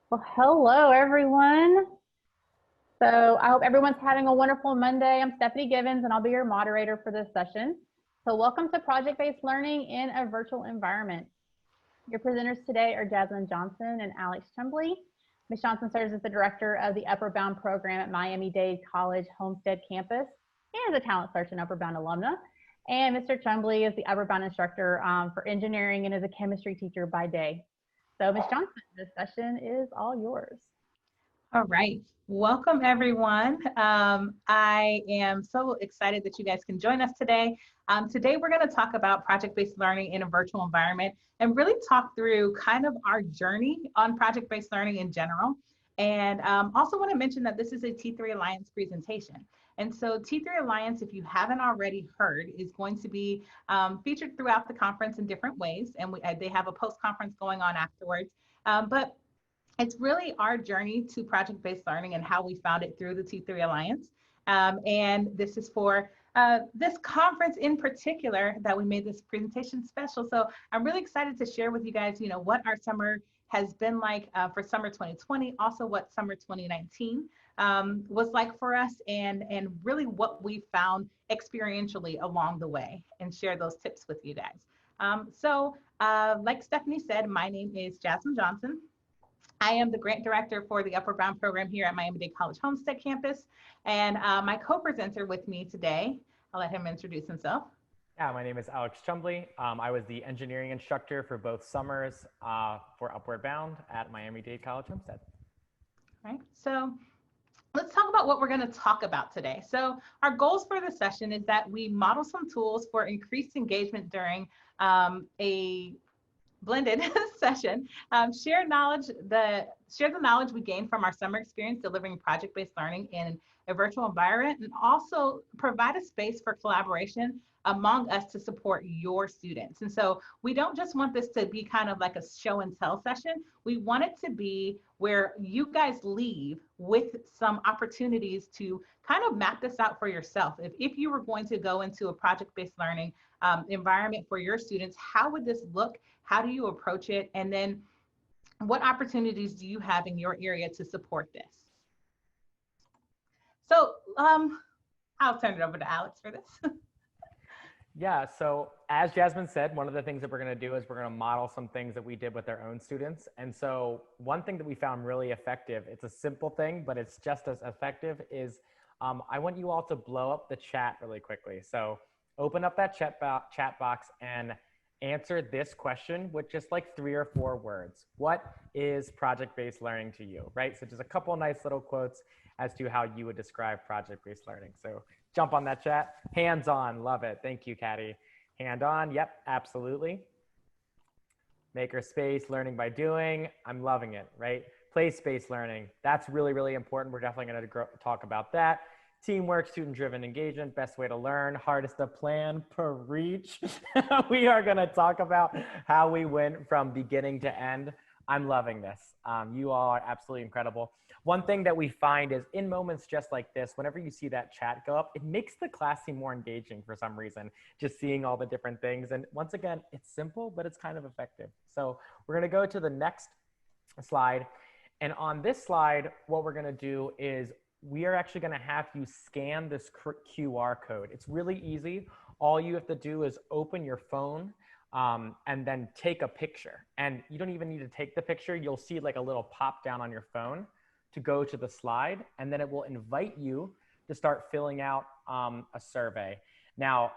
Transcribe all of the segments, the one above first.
Well, hello, everyone. So I hope everyone's having a wonderful Monday. I'm Stephanie Givens, and I'll be your moderator for this session. So welcome to Project-Based Learning in a Virtual Environment. Your presenters today are Jasmine Johnson and Alex Chumbley. Ms. Johnson serves as the director of the Upward Bound program at Miami-Dade College Homestead campus and is a talent search and Upward Bound alumna. And Mr. Chumbley is the Upward Bound instructor for engineering and is a chemistry teacher by day. So Ms. Johnson, this session is all yours. All right. Welcome, everyone. I am so excited that you guys can join us today. Today, we're going to talk about project-based learning in a virtual environment and really talk through kind of our journey on project-based learning in general. And also want to mention that this is a T3 Alliance presentation. And so T3 Alliance, if you haven't already heard, is going to be featured throughout the conference in different ways. And they have a post-conference going on afterwards. But it's really our journey to project-based learning and how we found it through the T3 Alliance. And this is for this conference in particular that we made this presentation special. So I'm really excited to share with you guys, what our summer has been like for summer 2020, also what summer 2019 was like for us, and really what we found experientially along the way, and share those tips with you guys. Like Stephanie said, my name is Jasmine Johnson. I am the grant director for the Upward Bound program here at Miami-Dade College Homestead campus. And my co-presenter with me today, I'll let him introduce himself. Yeah, my name is Alex Chumbley. I was the engineering instructor for both summers for Upward Bound at Miami-Dade College Homestead. All right, so let's talk about what we're going to talk about today. So our goals for this session is that we model some tools for increased engagement during a blended session, share the knowledge we gained from our summer experience delivering project-based learning in a virtual environment, and also provide a space for collaboration among us to support your students. And so we don't just want this to be kind of like a show and tell session. We want it to be where you guys leave with some opportunities to kind of map this out for yourself. If you were going to go into a project-based learning environment for your students, how would this look? How do you approach it? And then what opportunities do you have in your area to support this? So I'll turn it over to Alex for this. Yeah, so as Jasmine said, one of the things that we're going to do is we're going to model some things that we did with our own students. And so one thing that we found really effective, it's a simple thing, but it's just as effective, is I want you all to blow up the chat really quickly. So open up that chat box and answer this question with just like 3 or 4 words. What is project-based learning to you, right? So just a couple of nice little quotes as to how you would describe project-based learning. So jump on that chat. Hands on, love it. Thank you, Caddy. Hand on, yep, absolutely. Makerspace, learning by doing, I'm loving it, right? Place-based learning, that's really, really important. We're definitely gonna talk about that. Teamwork, student-driven engagement, best way to learn, hardest to plan, preach. We are gonna talk about how we went from beginning to end. I'm loving this. You all are absolutely incredible. One thing that we find is in moments just like this, whenever you see that chat go up, it makes the class seem more engaging for some reason, just seeing all the different things. And once again, it's simple, but it's kind of effective. So we're gonna go to the next slide. And on this slide, what we're gonna do is we are actually gonna have you scan this QR code. It's really easy. All you have to do is open your phone and then take a picture. And you don't even need to take the picture. You'll see like a little pop down on your phone to go to the slide, and then it will invite you to start filling out a survey. Now,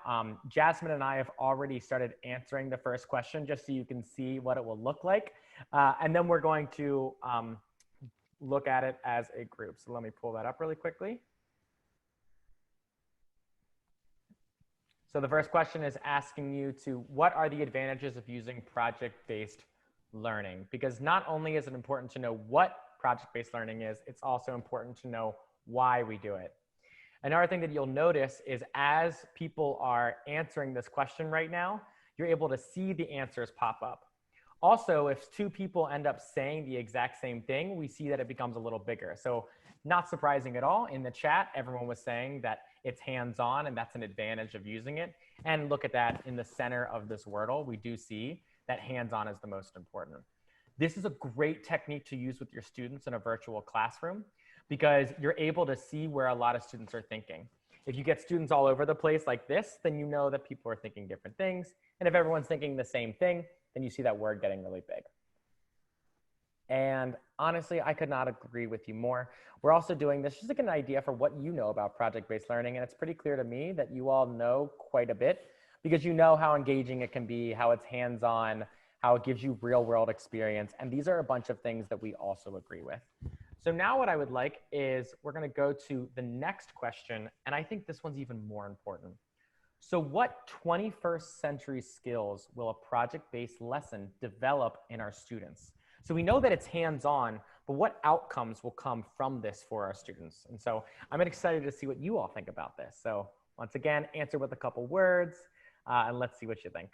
Jasmine and I have already started answering the first question just so you can see what it will look like. And then we're going to look at it as a group. So let me pull that up really quickly. So the first question is asking you to, what are the advantages of using project-based learning? Because not only is it important to know what project-based learning is, it's also important to know why we do it. Another thing that you'll notice is as people are answering this question right now, you're able to see the answers pop up. Also, if 2 people end up saying the exact same thing, we see that it becomes a little bigger. So not surprising at all. In the chat, everyone was saying that it's hands-on and that's an advantage of using it. And look at that in the center of this Wordle, we do see that hands-on is the most important. This is a great technique to use with your students in a virtual classroom because you're able to see where a lot of students are thinking. If you get students all over the place like this, then you know that people are thinking different things. And if everyone's thinking the same thing, then you see that word getting really big. And honestly, I could not agree with you more. We're also doing this just to get an idea for what you know about project-based learning. And it's pretty clear to me that you all know quite a bit because you know how engaging it can be, how it's hands-on, how it gives you real-world experience. And these are a bunch of things that we also agree with. So now what I would like is we're going to go to the next question. And I think this one's even more important. So what 21st century skills will a project-based lesson develop in our students? So we know that it's hands-on, but what outcomes will come from this for our students? And so I'm excited to see what you all think about this. So once again, answer with a couple words, and let's see what you think.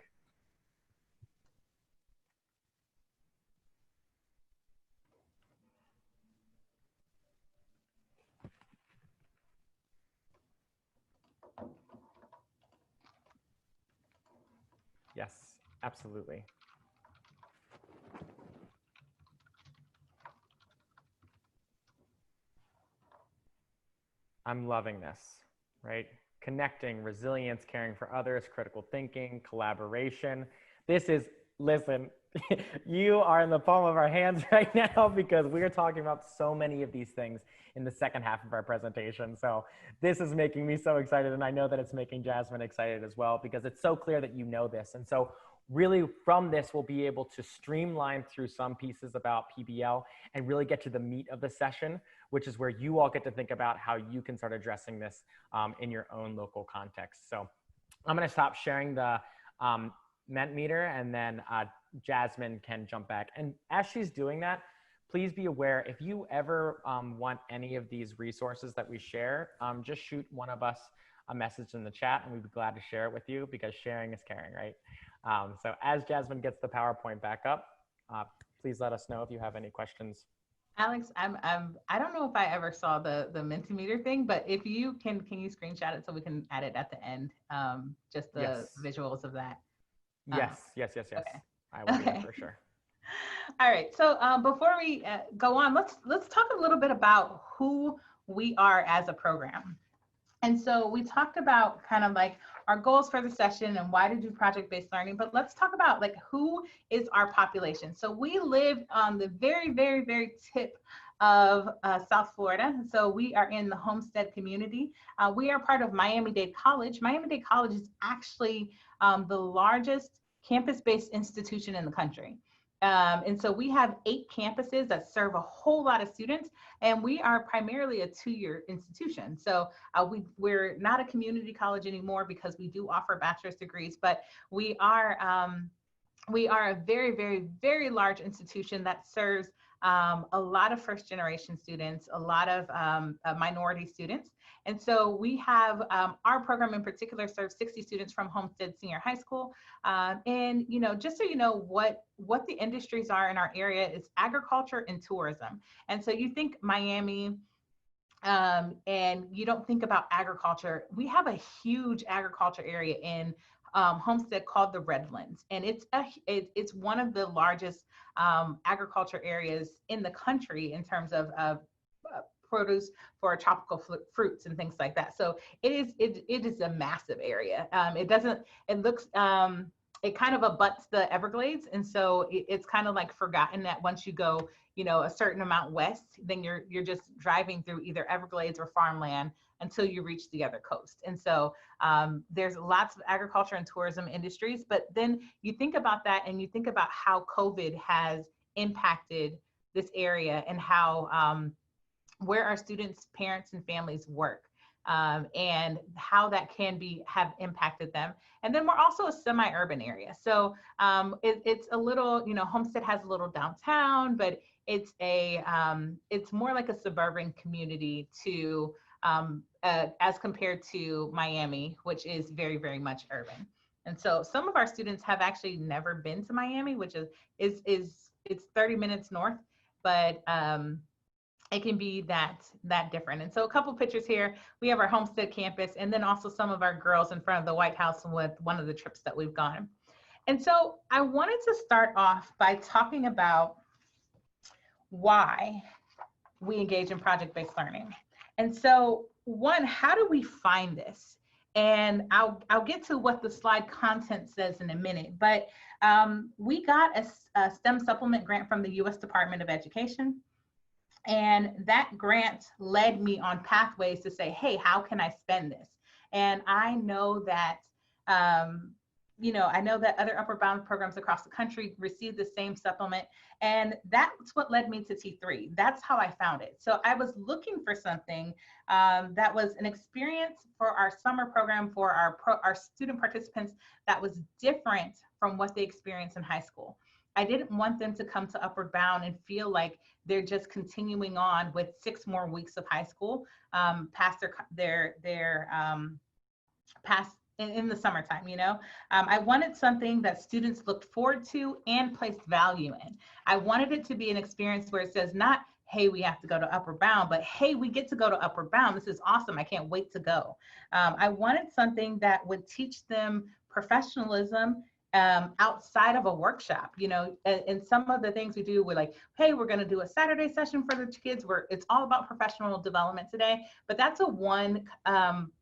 Yes, absolutely. I'm loving this, right? Connecting, resilience, caring for others, critical thinking, collaboration. This is, listen, you are in the palm of our hands right now because we are talking about so many of these things in the second half of our presentation. So this is making me so excited. And I know that it's making Jasmine excited as well because it's so clear that you know this. And so really from this, we'll be able to streamline through some pieces about PBL and really get to the meat of the session, which is where you all get to think about how you can start addressing this in your own local context. So I'm going to stop sharing the Mentimeter and then Jasmine can jump back. And as she's doing that, please be aware, if you ever want any of these resources that we share, just shoot one of us a message in the chat and we'd be glad to share it with you because sharing is caring, right? So as Jasmine gets the PowerPoint back up, please let us know if you have any questions. Alex, I don't know if I ever saw the Mentimeter thing, but if you can you screenshot it so we can add it at the end? Just the Yes. visuals of that. Yes. Okay. I will do that for sure. All right. So before we go on, let's talk a little bit about who we are as a program. And so we talked about kind of like our goals for the session and why to do project-based learning, but let's talk about like who is our population. So we live on the very, very, very tip of South Florida. So we are in the Homestead community. We are part of Miami-Dade College. Miami-Dade College is actually the largest campus-based institution in the country. And so we have 8 campuses that serve a whole lot of students, and we are primarily a 2-year institution. So we're not a community college anymore because we do offer bachelor's degrees, but we are a very, very, very large institution that serves a lot of first-generation students, a lot of minority students. And so we have our program in particular serves 60 students from Homestead Senior High School. And you know, just so you know what the industries are in our area is agriculture and tourism. And so you think Miami, and you don't think about agriculture. We have a huge agriculture area in Homestead called the Redlands, and it's one of the largest agriculture areas in the country in terms of produce for tropical fruits and things like that. So it is a massive area. It kind of abuts the Everglades, and so it's kind of like forgotten that once you go, you know, a certain amount west, then you're just driving through either Everglades or farmland until you reach the other coast. And so there's lots of agriculture and tourism industries, but then you think about that and you think about how COVID has impacted this area and how where our students, parents, and families work. And how that can have impacted them. And then we're also a semi-urban area. So it's a little, you know, Homestead has a little downtown, but it's more like a suburban community to as compared to Miami, which is very, very much urban. And so some of our students have actually never been to Miami, which is it's 30 minutes north, but it can be that different. And so a couple pictures here, we have our Homestead campus and then also some of our girls in front of the White House with one of the trips that we've gone. And so I wanted to start off by talking about why we engage in project-based learning. And so one, how do we find this? And I'll get to what the slide content says in a minute, but we got a STEM supplement grant from the U.S. Department of Education. And that grant led me on pathways to say, hey, how can I spend this? And I know that, I know that other Upward Bound programs across the country receive the same supplement. And that's what led me to T3. That's how I found it. So I was looking for something that was an experience for our summer program for our student participants that was different from what they experienced in high school. I didn't want them to come to Upward Bound and feel like they're just continuing on with 6 more weeks of high school past past in the summertime, I wanted something that students looked forward to and placed value in. I wanted it to be an experience where it says not, hey, we have to go to Upward Bound, but hey, we get to go to Upward Bound. This is awesome. I can't wait to go. I wanted something that would teach them professionalism outside of a workshop, and some of the things we do, we're like, hey, we're going to do a Saturday session for the kids where it's all about professional development today, but that's a one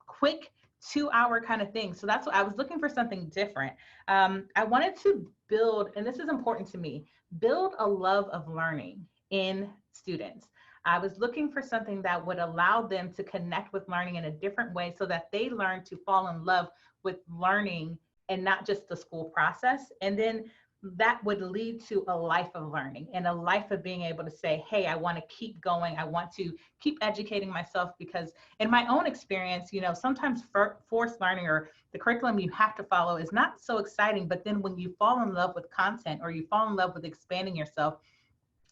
quick 2-hour kind of thing. So that's what I was looking for, something different. I wanted to build, and this is important to me, build a love of learning in students. I was looking for something that would allow them to connect with learning in a different way so that they learn to fall in love with learning and not just the school process. And then that would lead to a life of learning and a life of being able to say, hey, I want to keep going. I want to keep educating myself, because in my own experience, sometimes forced learning or the curriculum you have to follow is not so exciting. But then when you fall in love with content or you fall in love with expanding yourself,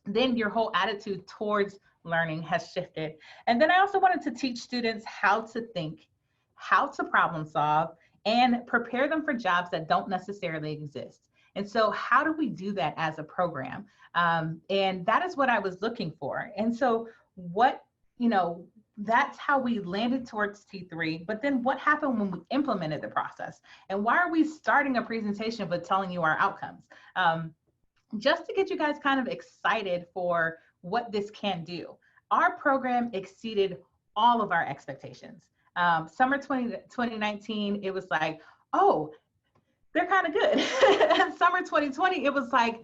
then your whole attitude towards learning has shifted. And then I also wanted to teach students how to think, how to problem solve, and prepare them for jobs that don't necessarily exist. And so how do we do that as a program? And that is what I was looking for. And so that's how we landed towards T3. But then what happened when we implemented the process? And why are we starting a presentation but telling you our outcomes? Just to get you guys kind of excited for what this can do. Our program exceeded all of our expectations. Summer 2019, it was like, oh, they're kind of good. Summer 2020, it was like,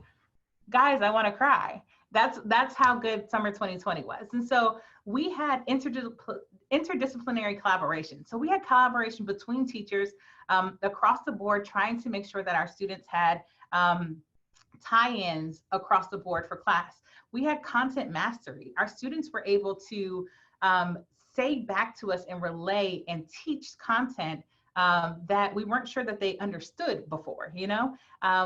guys, I want to cry. That's how good summer 2020 was. And so we had interdisciplinary collaboration. So we had collaboration between teachers across the board, trying to make sure that our students had tie-ins across the board for class. We had content mastery. Our students were able to say back to us and relay and teach content that we weren't sure that they understood before.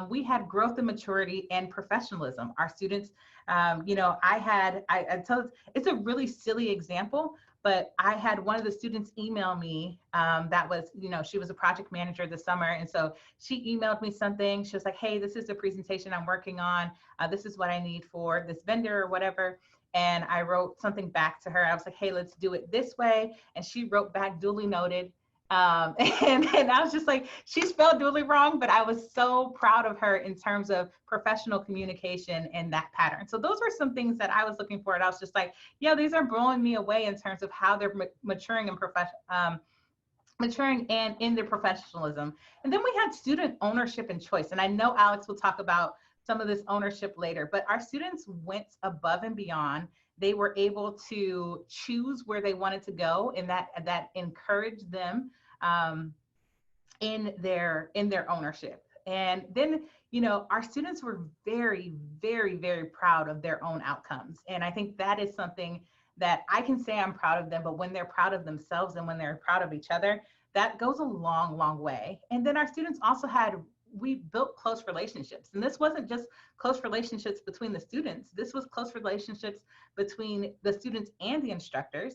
We had growth and maturity and professionalism. Our students, I tell, it's a really silly example, but I had one of the students email me that was, she was a project manager this summer. And so she emailed me something. She was like, hey, this is the presentation I'm working on. This is what I need for this vendor or whatever. And I wrote something back to her. I was like, hey, let's do it this way. And she wrote back, duly noted. And I was just like, she spelled duly wrong, but I was so proud of her in terms of professional communication and that pattern. So those were some things that I was looking for. And I was just like, yeah, these are blowing me away in terms of how they're maturing and maturing and in their professionalism. And then we had student ownership and choice. And I know Alex will talk about some of this ownership later, but our students went above and beyond. They were able to choose where they wanted to go, and that encouraged them in their ownership. And then, our students were very, very, very proud of their own outcomes. And I think that is something that I can say I'm proud of them, but when they're proud of themselves and when they're proud of each other, that goes a long, long way. And then our students also we built close relationships. And this wasn't just close relationships between the students. This was close relationships between the students and the instructors.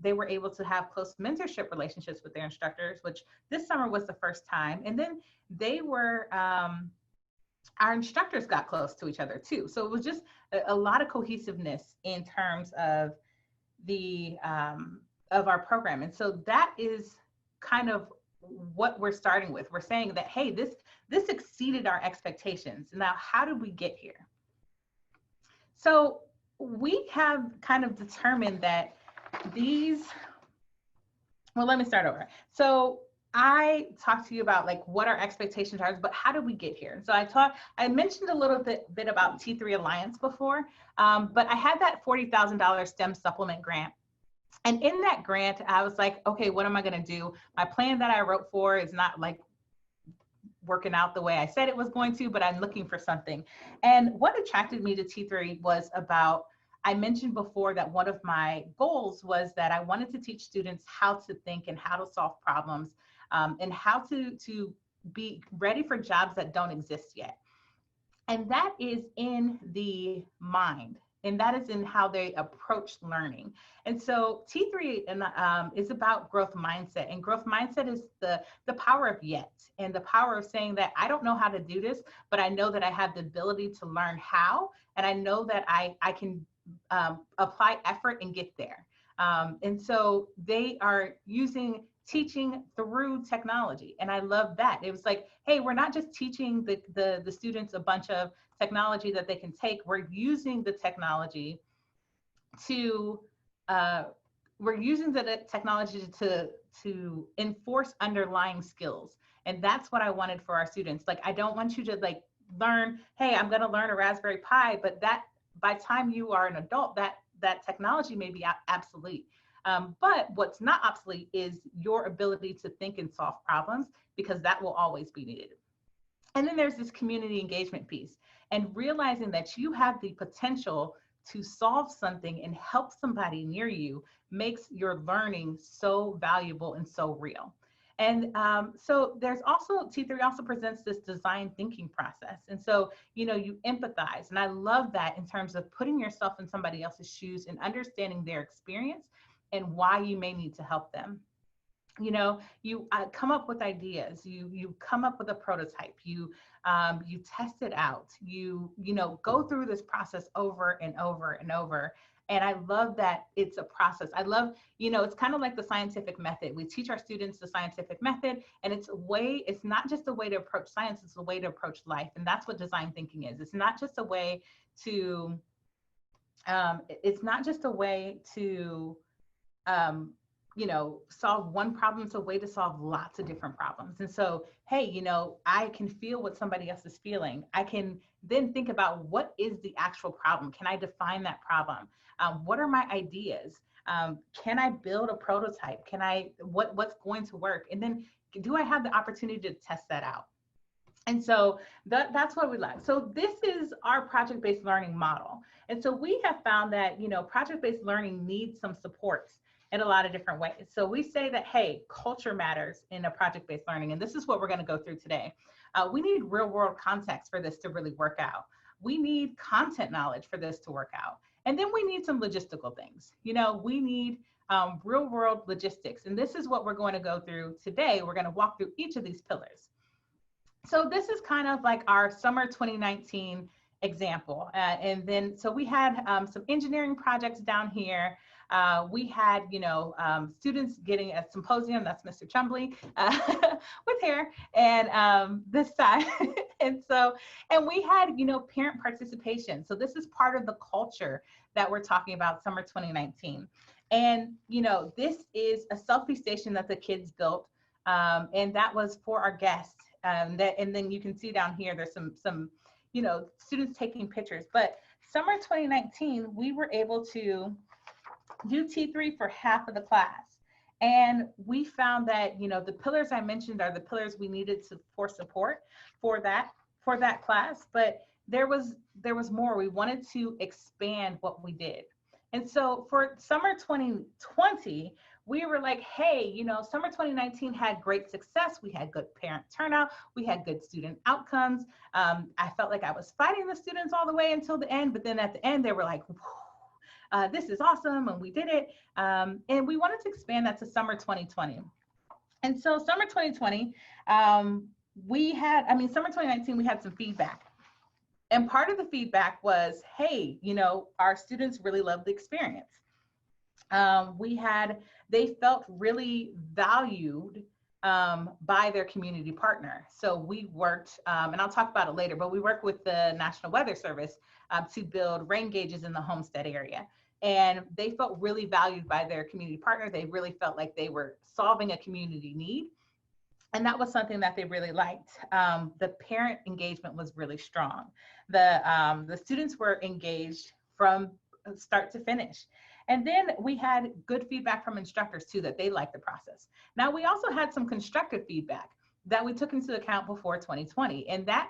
They were able to have close mentorship relationships with their instructors, which this summer was the first time. And then our instructors got close to each other too. So it was just a lot of cohesiveness in terms of of our program. And so that is kind of what we're starting with. We're saying that, hey, this exceeded our expectations. Now, how did we get here? So we have kind of determined that well, let me start over. So I talked to you about like what our expectations are, but how did we get here? So I mentioned a little bit about T3 Alliance before, but I had that $40,000 STEM supplement grant. And in that grant, I was like, okay, what am I going to do? My plan that I wrote for is not like working out the way I said it was going to, but I'm looking for something. And what attracted me to T3 was I mentioned before that one of my goals was that I wanted to teach students how to think and how to solve problems, and how to be ready for jobs that don't exist yet. And that is in the mind. And that is in how they approach learning. And so T3 is about growth mindset. And growth mindset is the power of yet, and the power of saying that I don't know how to do this, but I know that I have the ability to learn how, and I know that I can apply effort and get there. And so they are using teaching through technology. And I love that. It was like, hey, we're not just teaching the students a bunch of technology that they can take. We're using the technology to enforce underlying skills. And that's what I wanted for our students. Like, I don't want you to like learn, hey, I'm going to learn a Raspberry Pi, but that by the time you are an adult, that technology may be obsolete. But what's not obsolete is your ability to think and solve problems, because that will always be needed. And then there's this community engagement piece, and realizing that you have the potential to solve something and help somebody near you makes your learning so valuable and so real. And so there's also, T3 also presents this design thinking process. And so, you empathize. And I love that in terms of putting yourself in somebody else's shoes and understanding their experience and why you may need to help them. You come up with ideas, you come up with a prototype, you test it out, you go through this process over and over and over. And I love that it's a process. I love, it's kind of like the scientific method. We teach our students the scientific method, and it's not just a way to approach science, it's a way to approach life. And that's what design thinking is. It's not just a way to, solve one problem. It's a way to solve lots of different problems. And so, hey, I can feel what somebody else is feeling. I can then think about, what is the actual problem? Can I define that problem? What are my ideas? Can I build a prototype? What's going to work? And then do I have the opportunity to test that out? And so that's what we like. So this is our project-based learning model. And so we have found that, project-based learning needs some supports in a lot of different ways. So we say that, hey, culture matters in a project-based learning. And this is what we're going to go through today. We need real world context for this to really work out. We need content knowledge for this to work out. And then we need some logistical things. We need real world logistics. And this is what we're going to go through today. We're going to walk through each of these pillars. So this is kind of like our summer 2019 example. And then, so we had some engineering projects down here. We had, students getting a symposium, that's Mr. Chumbley, with hair, and this side. and we had, parent participation. So this is part of the culture that we're talking about, summer 2019. And, this is a selfie station that the kids built, and that was for our guests. And then you can see down here, there's some students taking pictures. But summer 2019, we were able to do T3 for half of the class. And we found that, the pillars I mentioned are the pillars we needed for support for that class, but there was more. We wanted to expand what we did. And so for summer 2020, we were like, hey, summer 2019 had great success. We had good parent turnout. We had good student outcomes. I felt like I was fighting the students all the way until the end, but then at the end, they were like, this is awesome, and we did it. And we wanted to expand that to summer 2020. And so summer 2020, summer 2019, we had some feedback. And part of the feedback was, hey, our students really loved the experience. They felt really valued by their community partner. So we worked, and I'll talk about it later, but we worked with the National Weather Service to build rain gauges in the Homestead area. And they felt really valued by their community partner. They really felt like they were solving a community need. And that was something that they really liked. The parent engagement was really strong. The students were engaged from start to finish. And then we had good feedback from instructors too, that they liked the process. Now, we also had some constructive feedback that we took into account before 2020. And that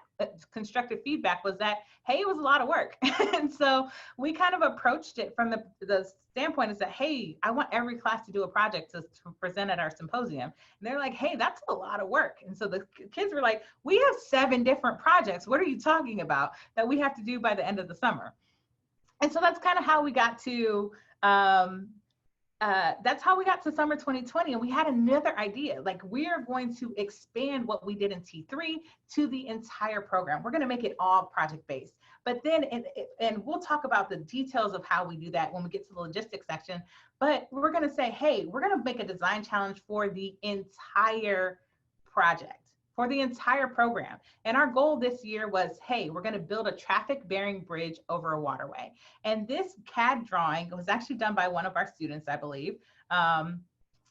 constructive feedback was that, hey, it was a lot of work. And so we kind of approached it from the standpoint is that, hey, I want every class to do a project to present at our symposium. And they're like, hey, that's a lot of work. And so the kids were like, we have 7 different projects. What are you talking about that we have to do by the end of the summer? And so that's kind of how we got to summer 2020. And we had another idea, like we are going to expand what we did in T3 to the entire program. We're going to make it all project-based. But then, and we'll talk about the details of how we do that when we get to the logistics section, but we're going to say, hey, we're going to make a design challenge for the entire project, for the entire program. And our goal this year was, hey, we're going to build a traffic bearing bridge over a waterway. And this CAD drawing was actually done by one of our students, I believe. And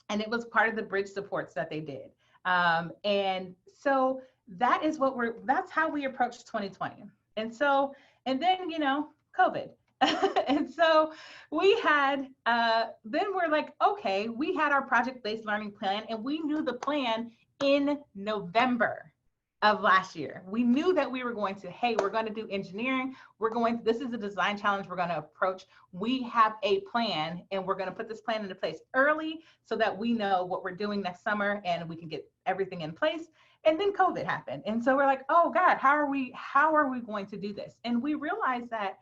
it was part of the bridge supports that they did. And so that is that's how we approached 2020. And so, and then, you know, COVID. And so we had, then we're like, okay, we had our project-based learning plan and we knew the plan in November of last year. We knew that we were going to, hey, we're going to do engineering. This is a design challenge we're going to approach. We have a plan and we're going to put this plan into place early so that we know what we're doing next summer and we can get everything in place. And then COVID happened. And so we're like, oh God, how are we going to do this? And we realized that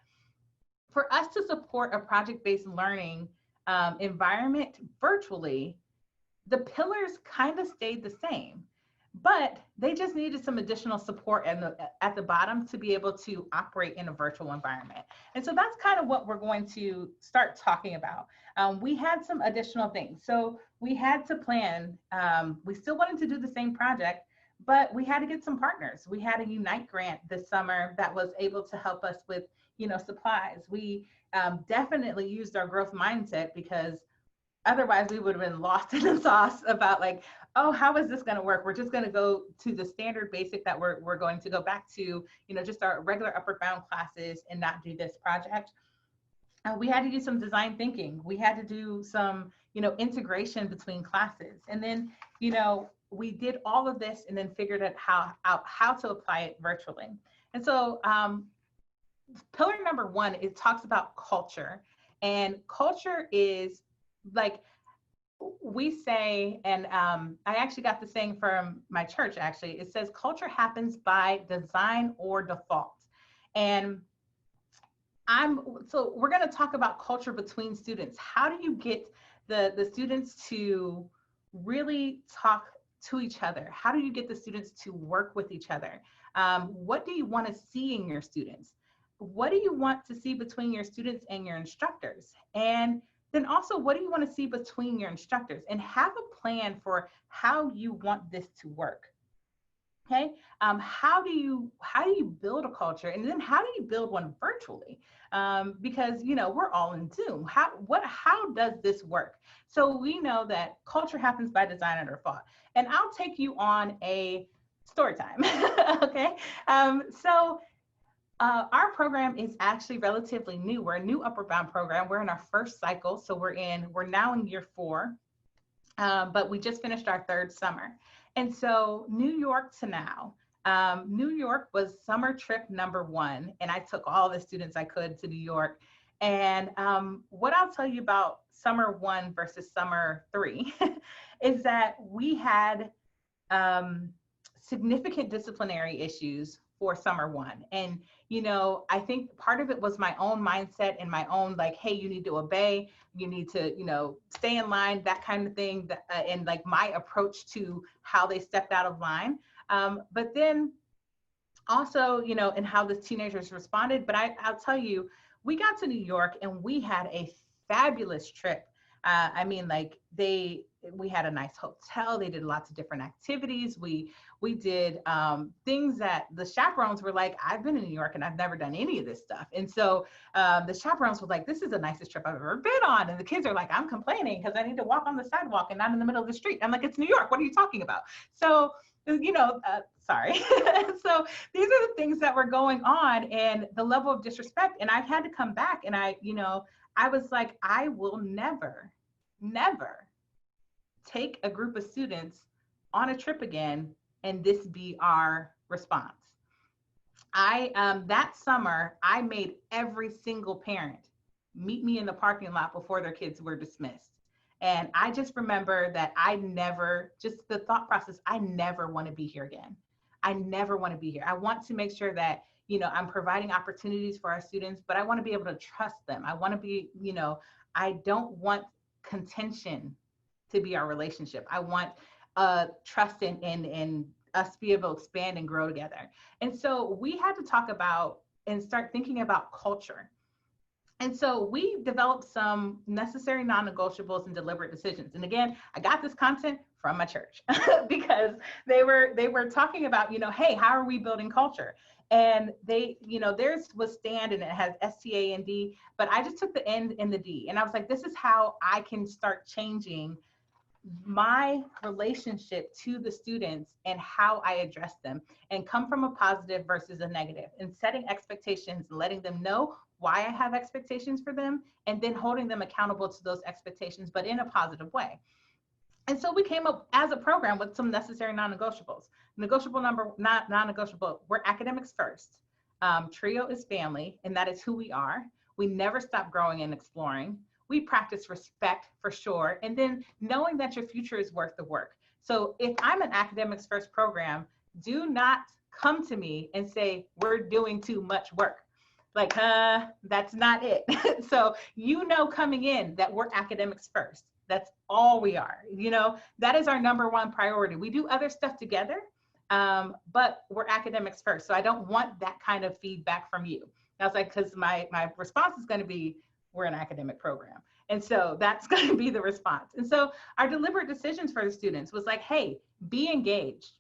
for us to support a project-based learning environment virtually, the pillars kind of stayed the same, but they just needed some additional support at the bottom to be able to operate in a virtual environment. And so that's kind of what we're going to start talking about. We had some additional things. So we had to plan, we still wanted to do the same project, but we had to get some partners. We had a Unite grant this summer that was able to help us with, you know, supplies. We definitely used our growth mindset because otherwise we would have been lost in the sauce about like, oh, how is this going to work? We're just going to go to the standard basic that we're going to go back to, you know, just our regular upward bound classes and not do this project. We had to do some design thinking. We had to do some, you know, integration between classes. And then, you know, we did all of this and then figured out how to apply it virtually. And so pillar number 1, it talks about culture. And culture is like we say, and I actually got the saying from my church, actually, it says culture happens by design or default. And so we're going to talk about culture between students. How do you get the students to really talk to each other? How do you get the students to work with each other? What do you want to see in your students? What do you want to see between your students and your instructors? And then also, what do you want to see between your instructors? And have a plan for how you want this to work. Okay, how do you build a culture, and then how do you build one virtually? Because you know we're all in Zoom. How does this work? So we know that culture happens by design and default. And I'll take you on a story time. Okay, our program is actually relatively new. We're a new upward bound program. We're in our first cycle, so we're now in year 4, but we just finished our 3rd summer. And so New York to now, New York was summer trip number 1, and I took all the students I could to New York. And what I'll tell you about summer 1 versus summer 3 is that we had significant disciplinary issues for summer 1. And, you know, I think part of it was my own mindset and my own, like, hey, you need to obey, you need to, you know, stay in line, that kind of thing, and like my approach to how they stepped out of line. But then also, you know, and how the teenagers responded. But I'll tell you, we got to New York and we had a fabulous trip. I mean, like we had a nice hotel. They did lots of different activities. We did things that the chaperones were like, I've been in New York and I've never done any of this stuff. And so the chaperones were like, this is the nicest trip I've ever been on. And the kids are like, I'm complaining because I need to walk on the sidewalk and not in the middle of the street. I'm like, it's New York. What are you talking about? So, sorry. So these are the things that were going on and the level of disrespect. And I had to come back and I was like, I will never take a group of students on a trip again and this be our response. That summer, I made every single parent meet me in the parking lot before their kids were dismissed. And I just remember that the thought process, I never want to be here again. I never want to be here. I want to make sure that, I'm providing opportunities for our students, but I want to be able to trust them. I want to be, I don't want contention to be our relationship. I want trust and us to be able to expand and grow together. And so we had to talk about and start thinking about culture. And so we developed some necessary non-negotiables and deliberate decisions. And again, I got this content from my church because they were talking about, hey, how are we building culture? And theirs was stand and it has STAND, but I just took the N and the D. And I was like, this is how I can start changing my relationship to the students and how I address them and come from a positive versus a negative and setting expectations and letting them know why I have expectations for them and then holding them accountable to those expectations, but in a positive way. And so we came up as a program with some necessary non-negotiables. Non-negotiable, we're academics first. Trio is family, and that is who we are. We never stop growing and exploring. We practice respect for sure. And then knowing that your future is worth the work. So if I'm an academics first program, do not come to me and say, we're doing too much work. Like, that's not it. So, coming in that we're academics first. That's all we are. That is our number one priority. We do other stuff together, but we're academics first. So I don't want that kind of feedback from you. I was like, because my response is going to be, we're an academic program. And so that's going to be the response. And so our deliberate decisions for the students was like, hey, be engaged,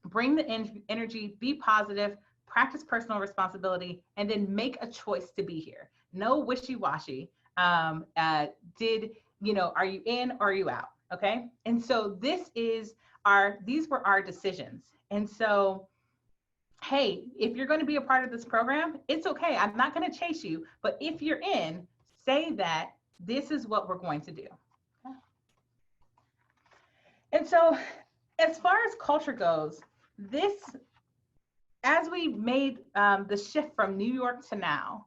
bring the energy, be positive, practice personal responsibility, and then make a choice to be here. No wishy-washy. Are you in or are you out? Okay. And so these were our decisions. And so, hey, if you're going to be a part of this program, it's okay. I'm not going to chase you, but if you're in, say that this is what we're going to do. Okay. And so as far as culture goes, as we made the shift from New York to now,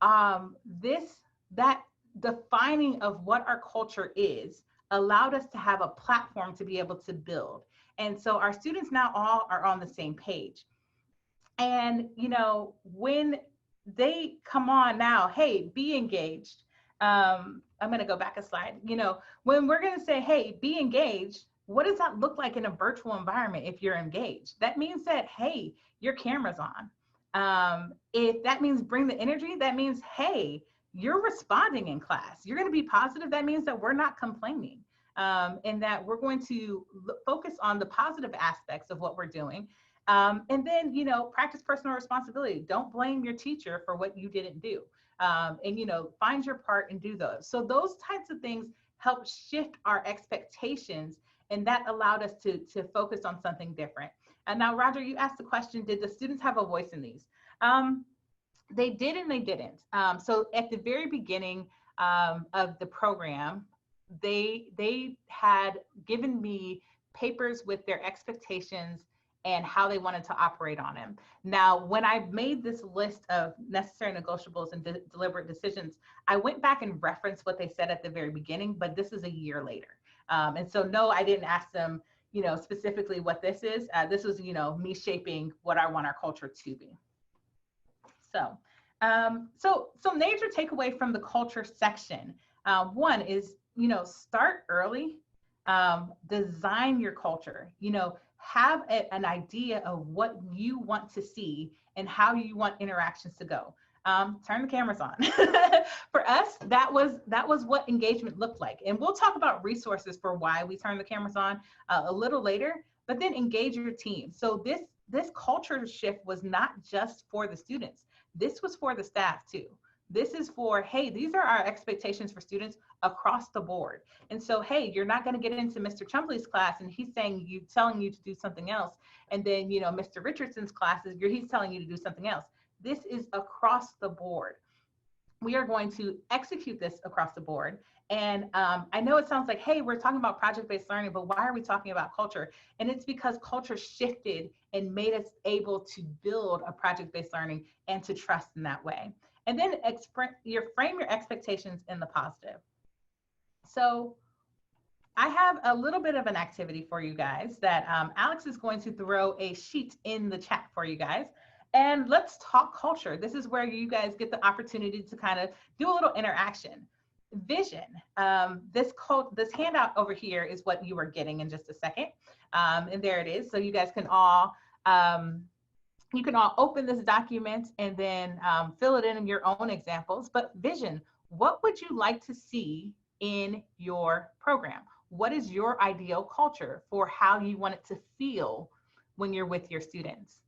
that defining of what our culture is allowed us to have a platform to be able to build. And so our students now all are on the same page. And, when they come on now, hey, be engaged. I'm going to go back a slide. When we're going to say, hey, be engaged, what does that look like in a virtual environment if you're engaged? That means that, hey, your camera's on. If that means bring the energy, that means, hey, you're responding in class. You're going to be positive. That means that we're not complaining and that we're going to focus on the positive aspects of what we're doing. And then, practice personal responsibility. Don't blame your teacher for what you didn't do. And, find your part and do those. So those types of things help shift our expectations. And that allowed us to focus on something different. And now, Roger, you asked the question, did the students have a voice in these? They did and they didn't. So at the very beginning of the program, they had given me papers with their expectations and how they wanted to operate on them. Now, when I made this list of necessary negotiables and deliberate decisions, I went back and referenced what they said at the very beginning, but this is a year later. And so, no, I didn't ask them, specifically what this is. This was, me shaping what I want our culture to be. So major takeaway from the culture section. One is, start early, design your culture, have an idea of what you want to see and how you want interactions to go. turn the cameras on. For us, that was what engagement looked like. And we'll talk about resources for why we turn the cameras on a little later, but then engage your team. So this culture shift was not just for the students. This was for the staff too. This is for, hey, these are our expectations for students across the board. And so, hey, you're not going to get into Mr. Chumbley's class and he's telling you to do something else. And then, Mr. Richardson's classes, he's telling you to do something else. This is across the board. We are going to execute this across the board. And I know it sounds like, hey, we're talking about project-based learning, but why are we talking about culture? And it's because culture shifted and made us able to build a project-based learning and to trust in that way. And then frame your expectations in the positive. So I have a little bit of an activity for you guys that Alex is going to throw a sheet in the chat for you guys. And let's talk culture. This is where you guys get the opportunity to kind of do a little interaction. Vision. This handout over here is what you are getting in just a second. And there it is. So you guys can all open this document and then fill it in your own examples. But vision, what would you like to see in your program? What is your ideal culture for how you want it to feel when you're with your students?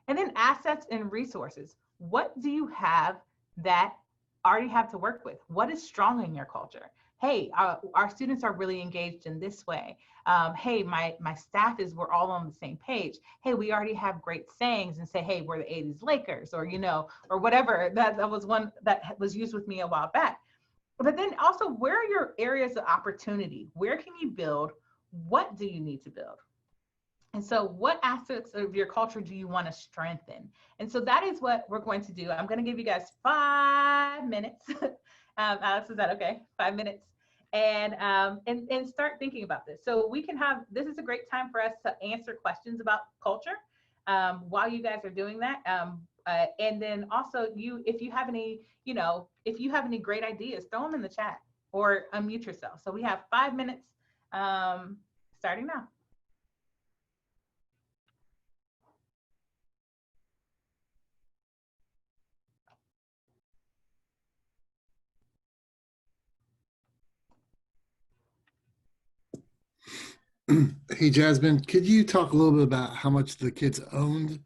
And then assets and resources. What do you have that already have to work with? What is strong in your culture? Hey, our students are really engaged in this way. Hey, my staff we're all on the same page. Hey, we already have great sayings and say, hey, we're the 80s Lakers, or, or whatever. That was one that was used with me a while back. But then also, where are your areas of opportunity? Where can you build? What do you need to build? And so what aspects of your culture do you want to strengthen? And so that is what we're going to do. I'm going to give you guys 5 minutes. Alex, is that okay? 5 minutes. And start thinking about this. So we can this is a great time for us to answer questions about culture while you guys are doing that. And then also if you have any great ideas, throw them in the chat or unmute yourself. So we have 5 minutes starting now. Hey, Jasmine, could you talk a little bit about how much the kids owned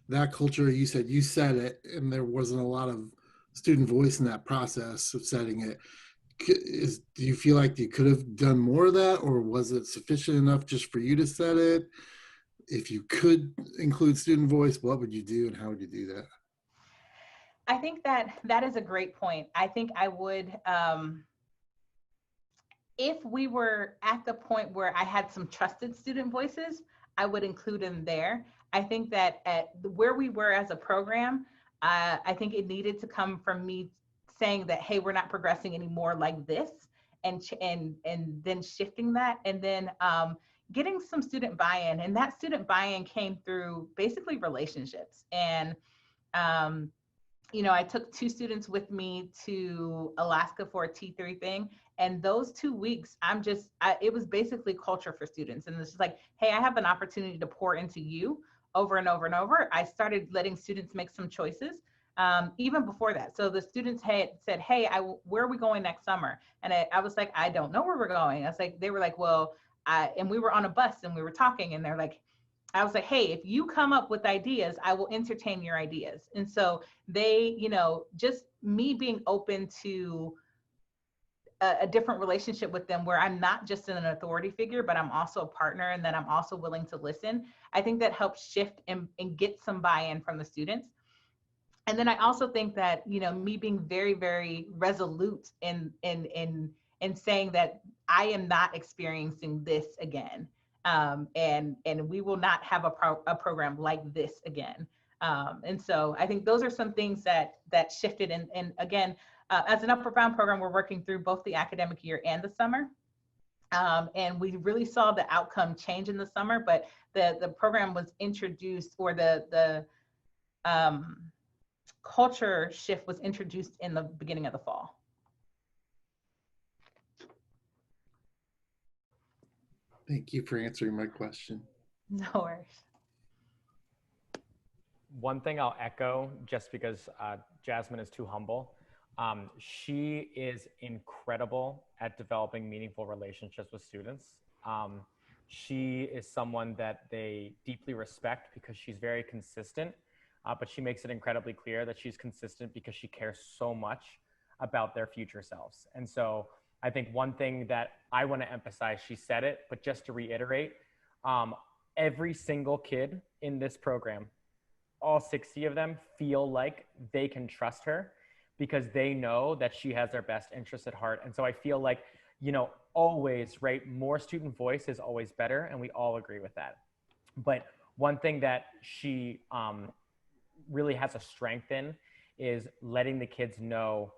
that culture? You said you set it and there wasn't a lot of student voice in that process of setting it. Do you feel like you could have done more of that, or was it sufficient enough just for you to set it? If you could include student voice, what would you do and how would you do that? I think that is a great point. I think I would, if we were at the point where I had some trusted student voices, I would include them there. I think that at where we were as a program, I think it needed to come from me saying that, hey, we're not progressing anymore like this, and then shifting that, and then getting some student buy-in. And that student buy-in came through basically relationships. And I took 2 students with me to Alaska for a T3 thing. And those 2 weeks, it was basically culture for students. And it's just like, hey, I have an opportunity to pour into you over and over and over. I started letting students make some choices even before that. So the students had said, hey, where are we going next summer? And I was like, I don't know where we're going. They were like, well, and we were on a bus and we were talking, and they're like, I was like, hey, if you come up with ideas, I will entertain your ideas. And so they, just me being open to a different relationship with them, where I'm not just an authority figure, but I'm also a partner, and that I'm also willing to listen. I think that helps shift and get some buy-in from the students. And then I also think that, me being very, very resolute in saying that I am not experiencing this again. And we will not have a program like this again. And so I think those are some things that shifted. And again, as an Upward Bound program, we're working through both the academic year and the summer. And we really saw the outcome change in the summer, but the program was introduced, or the culture shift was introduced in the beginning of the fall. Thank you for answering my question. No worries. one thing I'll echo, just because Jasmine is too humble. She is incredible at developing meaningful relationships with students. She is someone that they deeply respect because she's very consistent, but she makes it incredibly clear that she's consistent because she cares so much about their future selves. And so I think one thing that I want to emphasize, she said it, but just to reiterate, every single kid in this program, all 60 of them, feel like they can trust her because they know that she has their best interests at heart. And so I feel like, you know, always, right, more student voice is always better, and we all agree with that. But one thing that she really has a strength in is letting the kids know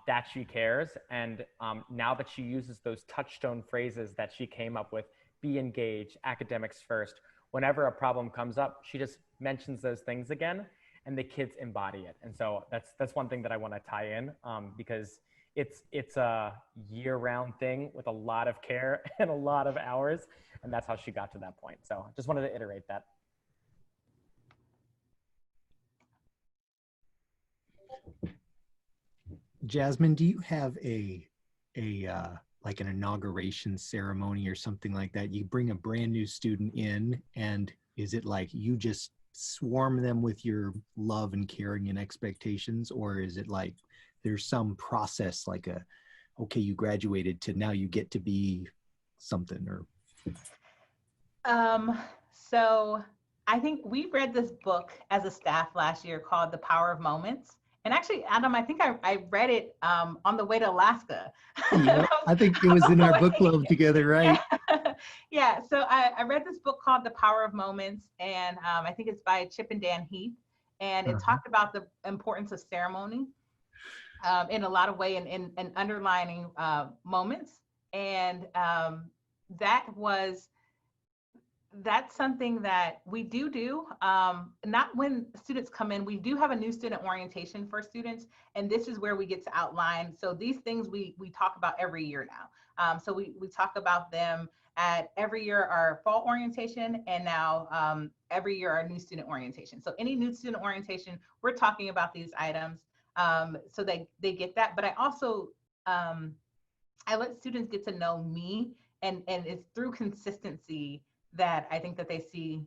that she cares. And now that she uses those touchstone phrases that she came up with, be engaged, academics first, whenever a problem comes up, she just mentions those things again, and the kids embody it. And so that's one thing that I want to tie in, because it's a year-round thing with a lot of care and a lot of hours, and that's how she got to that point. So just wanted to iterate that. Jasmine, do you have a like an inauguration ceremony or something like that? You bring a brand new student in, and is it like you just swarm them with your love and caring and expectations, or is it like there's some process, like okay, you graduated to now you get to be something? Or so I think we read this book as a staff last year called The Power of Moments. And actually, Adam, I think I read it on the way to Alaska. Yeah, I think it was in our book club together, right? Yeah, so I read this book called The Power of Moments, and I think it's by Chip and Dan Heath. And it talked about the importance of ceremony in a lot of ways, and underlining moments. And that's something that we do, not when students come in. We do have a new student orientation for students, and this is where we get to outline. So these things we talk about every year now. So we talk about them at every year our fall orientation, and now every year our new student orientation. So any new student orientation, we're talking about these items, so they get that. But I also, I let students get to know me, and it's through consistency that I think that they see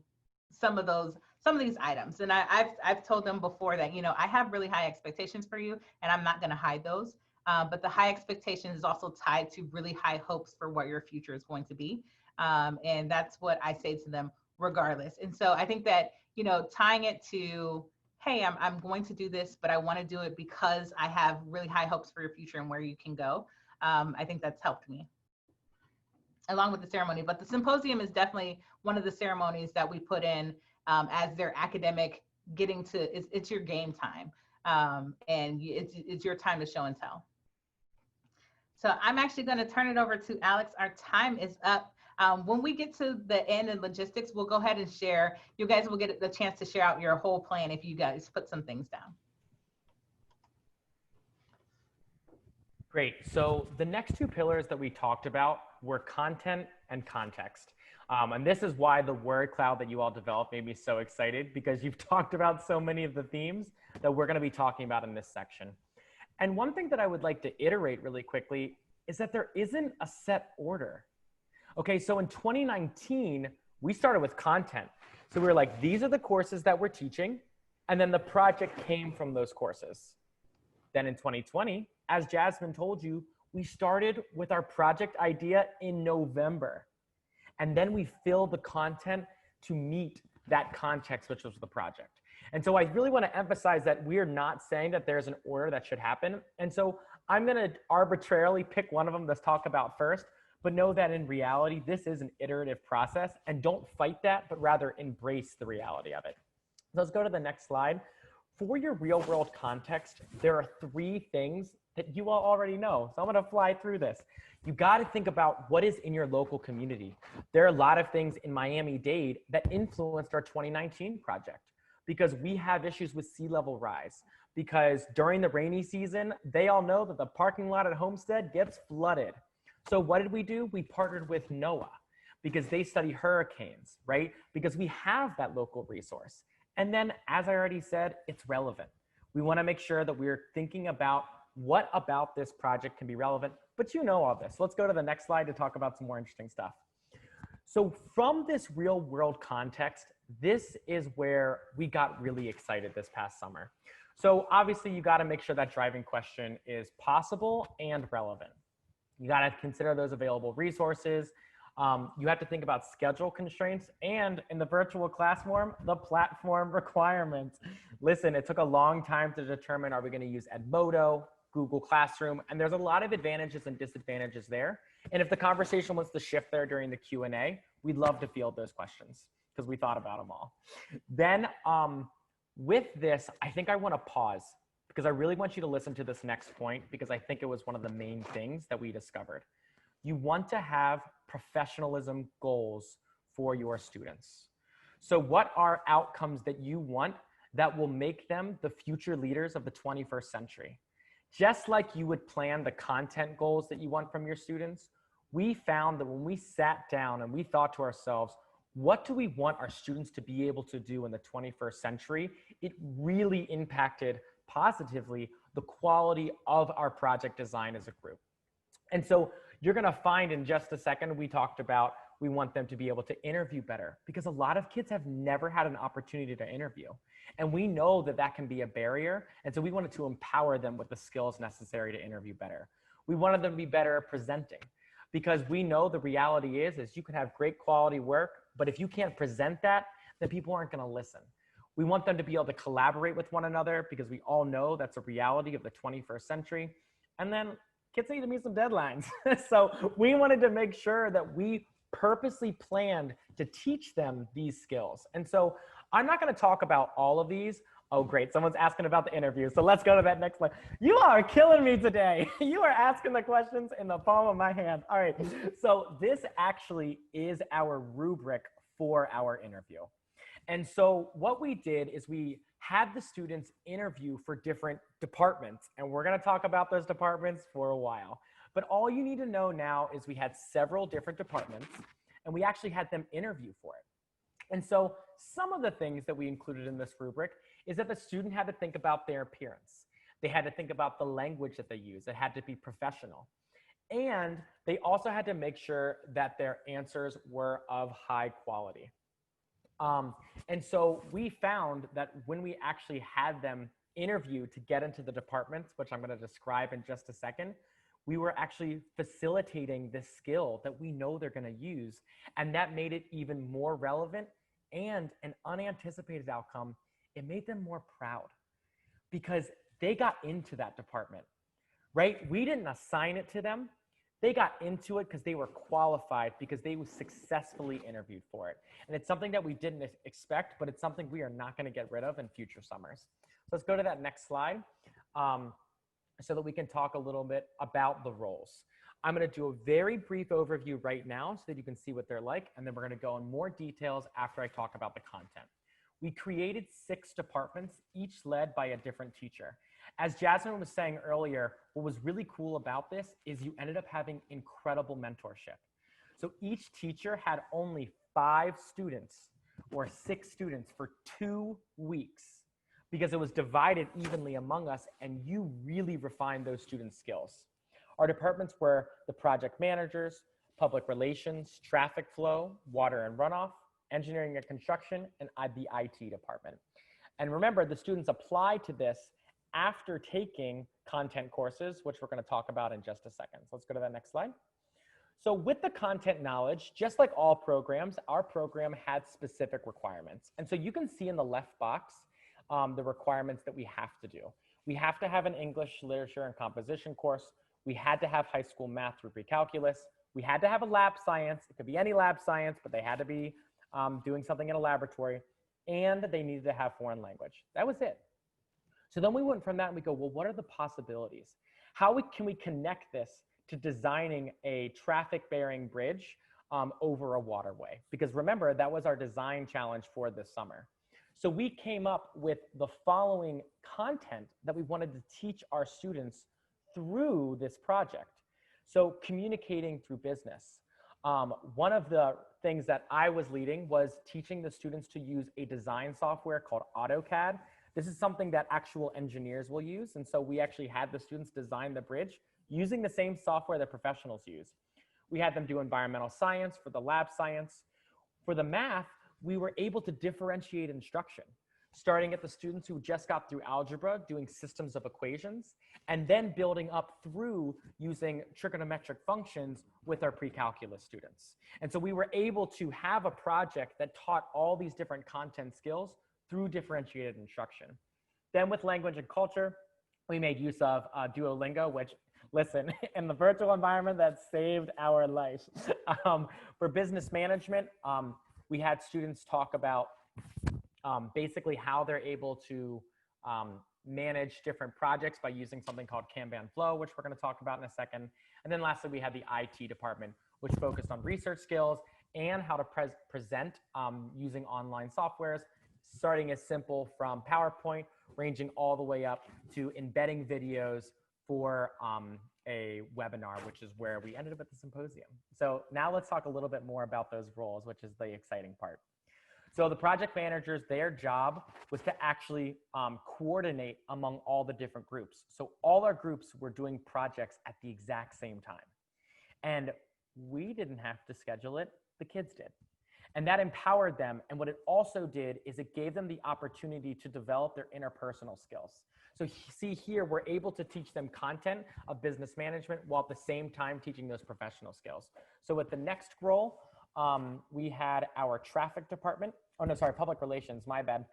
some of these items. And I've told them before that, you know, I have really high expectations for you, and I'm not going to hide those. But the high expectation is also tied to really high hopes for what your future is going to be. And that's what I say to them regardless. And so I think that, you know, tying it to, hey, I'm going to do this, but I want to do it because I have really high hopes for your future and where you can go. I think that's helped me, along with the ceremony. But the symposium is definitely one of the ceremonies that we put in as their academic getting to, it's your game time. And it's your time to show and tell. So I'm actually going to turn it over to Alex. Our time is up. When we get to the end and logistics, we'll go ahead and share. You guys will get the chance to share out your whole plan if you guys put some things down. Great. So the next two pillars that we talked about were content and context. And this is why the word cloud that you all developed made me so excited, because you've talked about so many of the themes that we're going to be talking about in this section. And one thing that I would like to iterate really quickly is that there isn't a set order. Okay, so in 2019, we started with content. So we were like, these are the courses that we're teaching, and then the project came from those courses. Then in 2020, as Jasmine told you, we started with our project idea in November. And then we filled the content to meet that context, which was the project. And so I really want to emphasize that we are not saying that there's an order that should happen. And so I'm going to arbitrarily pick one of them to talk about first, but know that in reality, this is an iterative process, and don't fight that, but rather embrace the reality of it. So let's go to the next slide. For your real world context, there are 3 things that you all already know. So I'm going to fly through this. You got to think about what is in your local community. There are a lot of things in Miami-Dade that influenced our 2019 project, because we have issues with sea level rise. Because during the rainy season, they all know that the parking lot at Homestead gets flooded. So what did we do? We partnered with NOAA because they study hurricanes, right? Because we have that local resource. And then, as I already said, it's relevant. We want to make sure that we're thinking about what about this project can be relevant, but you know all this. Let's go to the next slide to talk about some more interesting stuff. So from this real world context, this is where we got really excited this past summer. So obviously you got to make sure that driving question is possible and relevant. You got to consider those available resources. You have to think about schedule constraints and in the virtual classroom, the platform requirements. Listen, it took a long time to determine, are we going to use Edmodo, Google Classroom, and there's a lot of advantages and disadvantages there. And if the conversation wants to shift there during the Q&A, we'd love to field those questions because we thought about them all. Then with this, I think I want to pause because I really want you to listen to this next point because I think it was one of the main things that we discovered. You want to have professionalism goals for your students. So what are outcomes that you want that will make them the future leaders of the 21st century? Just like you would plan the content goals that you want from your students, we found that when we sat down and we thought to ourselves, what do we want our students to be able to do in the 21st century? It really impacted positively the quality of our project design as a group. And so you're going to find in just a second, we talked about we want them to be able to interview better because a lot of kids have never had an opportunity to interview. And we know that that can be a barrier. And so we wanted to empower them with the skills necessary to interview better. We wanted them to be better at presenting because we know the reality is you can have great quality work, but if you can't present that, then people aren't going to listen. We want them to be able to collaborate with one another because we all know that's a reality of the 21st century. And then kids need to meet some deadlines. So we wanted to make sure that we purposely planned to teach them these skills. And so I'm not going to talk about all of these. Oh, great. Someone's asking about the interview. So let's go to that next slide. You are killing me today. You are asking the questions in the palm of my hand. All right. So this actually is our rubric for our interview. And so what we did is we had the students interview for different departments. And we're going to talk about those departments for a while. But all you need to know now is we had several different departments and we actually had them interview for it. And so some of the things that we included in this rubric is that the student had to think about their appearance. They had to think about the language that they use. It had to be professional. And they also had to make sure that their answers were of high quality. And so we found that when we actually had them interview to get into the departments, which I'm going to describe in just a second, we were actually facilitating this skill that we know they're going to use. And that made it even more relevant and an unanticipated outcome. It made them more proud because they got into that department, right? We didn't assign it to them. They got into it because they were qualified because they successfully interviewed for it. And it's something that we didn't expect, but it's something we are not going to get rid of in future summers. So let's go to that next slide so that we can talk a little bit about the roles. I'm going to do a very brief overview right now so that you can see what they're like, and then we're going to go in more details after I talk about the content. We created 6 departments, each led by a different teacher. As Jasmine was saying earlier, what was really cool about this is you ended up having incredible mentorship. So each teacher had only 5 students or 6 students for 2 weeks because it was divided evenly among us and you really refined those students' skills. Our departments were the project managers, public relations, traffic flow, water and runoff, engineering and construction, and the IT department. And remember, the students applied to this after taking content courses, which we're going to talk about in just a second. So let's go to that next slide. So with the content knowledge, just like all programs, our program had specific requirements. And so you can see in the left box the requirements that we have to do. We have to have an English, literature, and composition course. We had to have high school math through pre-calculus. We had to have a lab science. It could be any lab science, but they had to be doing something in a laboratory. And they needed to have foreign language. That was it. So then we went from that and we go, well, what are the possibilities? How can we connect this to designing a traffic-bearing bridge over a waterway? Because remember, that was our design challenge for this summer. So we came up with the following content that we wanted to teach our students through this project. So communicating through business, One of the things that I was leading was teaching the students to use a design software called AutoCAD. This is something that actual engineers will use. And so we actually had the students design the bridge using the same software that professionals use. We had them do environmental science for the lab science. For the math, we were able to differentiate instruction, starting at the students who just got through algebra, doing systems of equations, and then building up through using trigonometric functions with our pre-calculus students. And so we were able to have a project that taught all these different content skills through differentiated instruction. Then with language and culture, we made use of Duolingo, which, listen, in the virtual environment, that saved our life. For business management, we had students talk about basically how they're able to manage different projects by using something called Kanban Flow, which we're going to talk about in a second. And then lastly, we had the IT department, which focused on research skills and how to present using online softwares, starting as simple from PowerPoint, ranging all the way up to embedding videos for a webinar, which is where we ended up at the symposium. So now let's talk a little bit more about those roles, which is the exciting part. So the project managers, their job was to actually coordinate among all the different groups. So all our groups were doing projects at the exact same time. And we didn't have to schedule it, the kids did. And that empowered them. And what it also did is it gave them the opportunity to develop their interpersonal skills. So see here, we're able to teach them content of business management while at the same time teaching those professional skills. So with the next role, we had our traffic department. Oh no, sorry, public relations, my bad.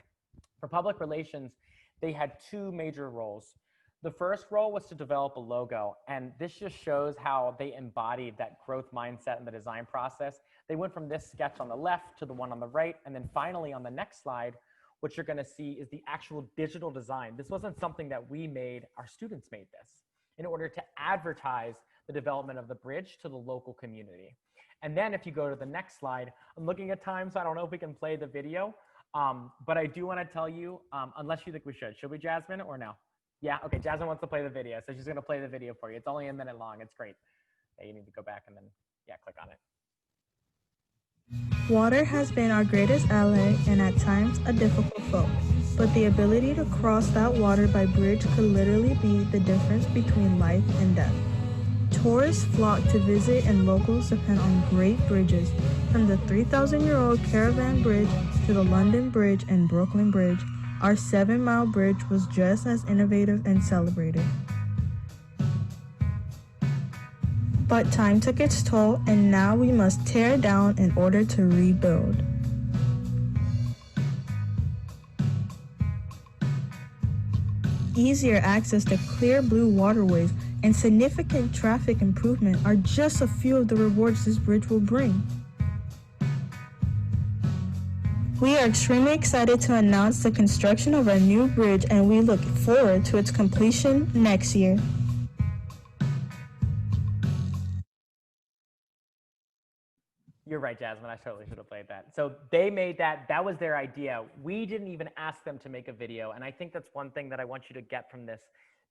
For public relations, they had two major roles. The first role was to develop a logo, and this just shows how they embodied that growth mindset in the design process. They went from this sketch on the left to the one on the right, and then finally on the next slide, what you're gonna see is the actual digital design. This wasn't something that we made, our students made this in order to advertise the development of the bridge to the local community. And then if you go to the next slide, I'm looking at time, so I don't know if we can play the video, but I do wanna tell you, unless you think we should we, Jasmine, or no? Yeah, okay, Jasmine wants to play the video, so she's gonna play the video for you. It's only a minute long, it's great. Yeah, you need to go back and then, yeah, click on it. Water has been our greatest ally and at times a difficult foe, but the ability to cross that water by bridge could literally be the difference between life and death. Tourists flock to visit and locals depend on great bridges, from the 3,000-year-old Caravan Bridge to the London Bridge and Brooklyn Bridge. Our 7-mile bridge was just as innovative and celebrated. But time took its toll, and now we must tear down in order to rebuild. Easier access to clear blue waterways and significant traffic improvement are just a few of the rewards this bridge will bring. We are extremely excited to announce the construction of our new bridge, and we look forward to its completion next year. You're right, Jasmine. I totally should have played that. So they made that. That was their idea. We didn't even ask them to make a video. And I think that's one thing that I want you to get from this,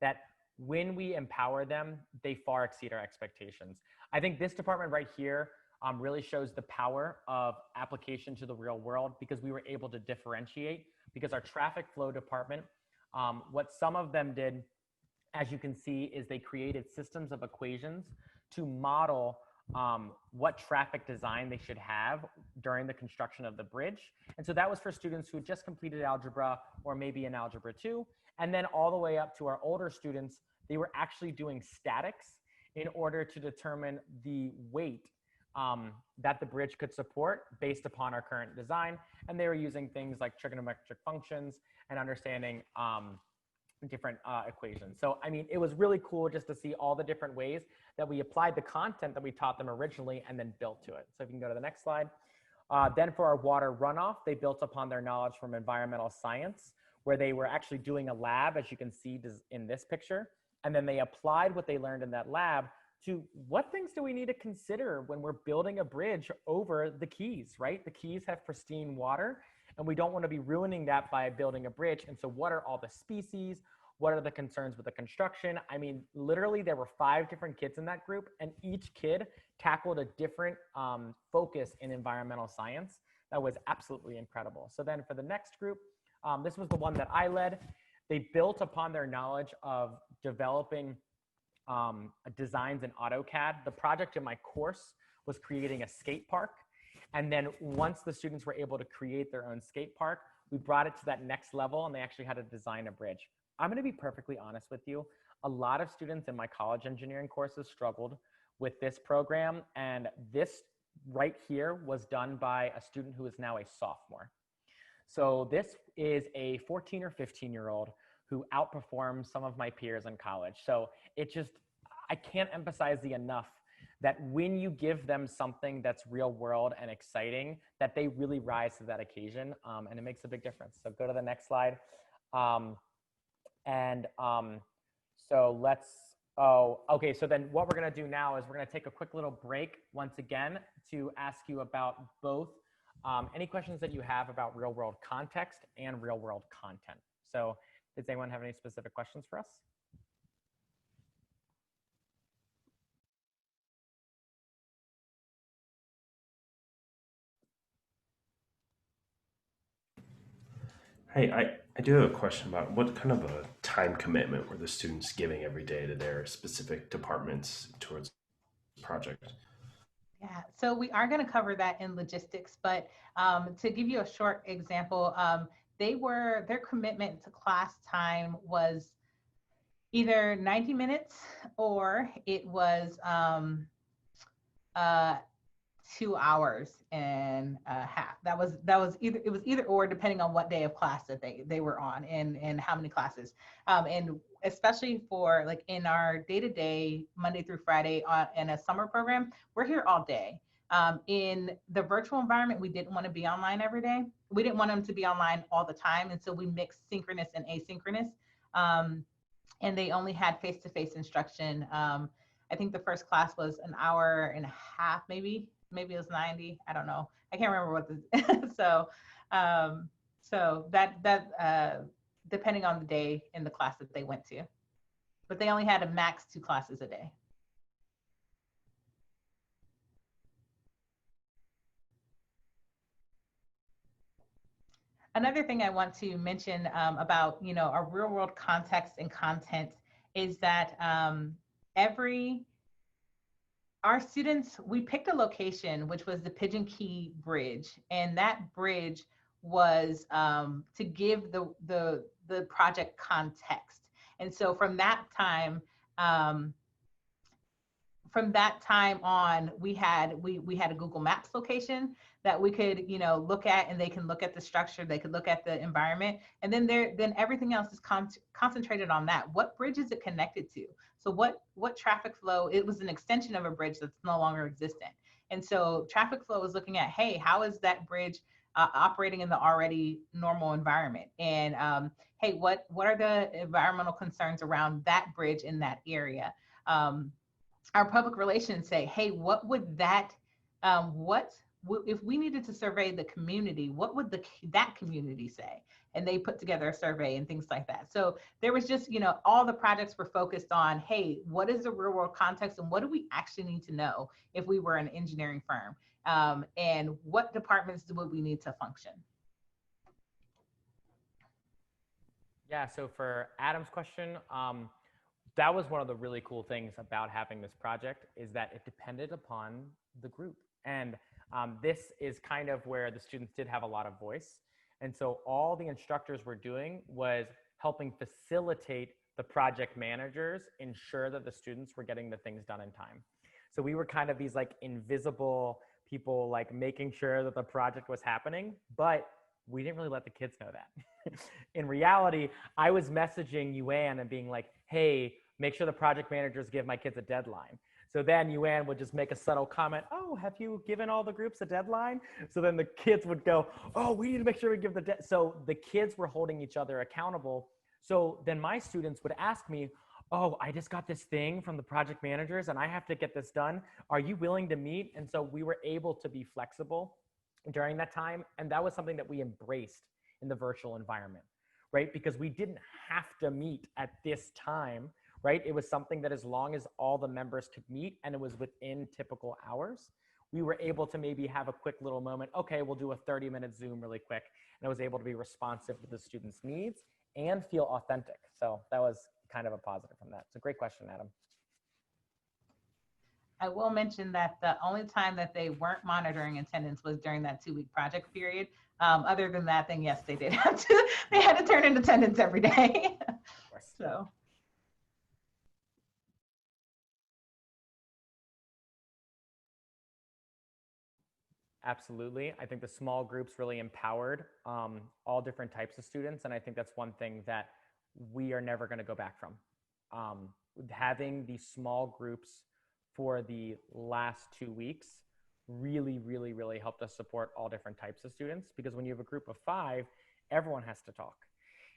that when we empower them, they far exceed our expectations. I think this department right here really shows the power of application to the real world, because we were able to differentiate, because our traffic flow department, what some of them did, as you can see, is they created systems of equations to model what traffic design they should have during the construction of the bridge. And so that was for students who had just completed algebra or maybe in algebra 2. And then all the way up to our older students, they were actually doing statics in order to determine the weight that the bridge could support based upon our current design. And they were using things like trigonometric functions and understanding different equations. So, I mean, it was really cool just to see all the different ways that we applied the content that we taught them originally and then built to it. So if you can go to the next slide. Then for our water runoff, they built upon their knowledge from environmental science, where they were actually doing a lab, as you can see in this picture. And then they applied what they learned in that lab to what things do we need to consider when we're building a bridge over the Keys, right? The Keys have pristine water, and we don't want to be ruining that by building a bridge. And so what are all the species? What are the concerns with the construction? I mean, literally there were 5 different kids in that group, and each kid tackled a different focus in environmental science. That was absolutely incredible. So then for the next group, this was the one that I led. They built upon their knowledge of developing designs in AutoCAD. The project in my course was creating a skate park. And then once the students were able to create their own skate park, we brought it to that next level, and they actually had to design a bridge. I'm going to be perfectly honest with you. A lot of students in my college engineering courses struggled with this program, and this right here was done by a student who is now a sophomore. So this is a 14 or 15-year-old who outperforms some of my peers in college. So it just, I can't emphasize enough that when you give them something that's real world and exciting, that they really rise to that occasion, and it makes a big difference. So go to the next slide. So let's, okay, so then what we're gonna do now is we're gonna take a quick little break once again to ask you about both any questions that you have about real world context and real world content. So does anyone have any specific questions for us? Hey, I do have a question about what kind of a time commitment were the students giving every day to their specific departments towards the project? Yeah, so we are going to cover that in logistics, but to give you a short example, their commitment to class time was either 90 minutes or it was 2 hours and a half. That was either or, depending on what day of class that they were on and how many classes. And especially for like in our day-to-day Monday through Friday in a summer program, we're here all day. In the virtual environment, we didn't want to be online every day. We didn't want them to be online all the time, and so we mixed synchronous and asynchronous. And they only had face-to-face instruction. I think the first class was an hour and a half, maybe it was 90. I don't know. I can't remember what the, so that depending on the day in the class that they went to, but they only had a max 2 classes a day. Another thing I want to mention about, our real world context and content is that our students, we picked a location, which was the Pigeon Key Bridge, and that bridge was to give the project context. And so from that time on, we had a Google Maps location that we could, look at, and they can look at the structure, they could look at the environment, and then everything else is concentrated on that. What bridge is it connected to? So what traffic flow? It was an extension of a bridge that's no longer existent. And so traffic flow is looking at, hey, how is that bridge operating in the already normal environment? And hey, what are the environmental concerns around that bridge in that area? Our public relations say, hey, what would that, if we needed to survey the community, what would that community say? And they put together a survey and things like that. So there was just, all the projects were focused on, hey, what is the real world context and what do we actually need to know if we were an engineering firm? And what departments would we need to function? Yeah, so for Adam's question, that was one of the really cool things about having this project, is that it depended upon the group. And this is kind of where the students did have a lot of voice. And so all the instructors were doing was helping facilitate the project managers ensure that the students were getting the things done in time. So we were kind of these like invisible people, like making sure that the project was happening, but we didn't really let the kids know that. In reality, I was messaging Yuan and being like, hey, make sure the project managers give my kids a deadline. So then Yuan would just make a subtle comment, oh, have you given all the groups a deadline? So then the kids would go, oh, we need to make sure we give the so the kids were holding each other accountable. So then my students would ask me, oh, I just got this thing from the project managers and I have to get this done. Are you willing to meet? And so we were able to be flexible during that time. And that was something that we embraced in the virtual environment. right? Because we didn't have to meet at this time, right? It was something that as long as all the members could meet and it was within typical hours, we were able to maybe have a quick little moment. Okay, we'll do a 30-minute Zoom really quick. And I was able to be responsive to the students' needs and feel authentic. So that was kind of a positive from that. It's a great question, Adam. I will mention that the only time that they weren't monitoring attendance was during that 2-week project period. Other than that, then yes, they did have to, they had to turn in attendance every day. So. Absolutely. I think the small groups really empowered all different types of students. And I think that's one thing that we are never going to go back from. Having these small groups for the last 2 weeks really, really, really helped us support all different types of students, because when you have a group of 5, everyone has to talk.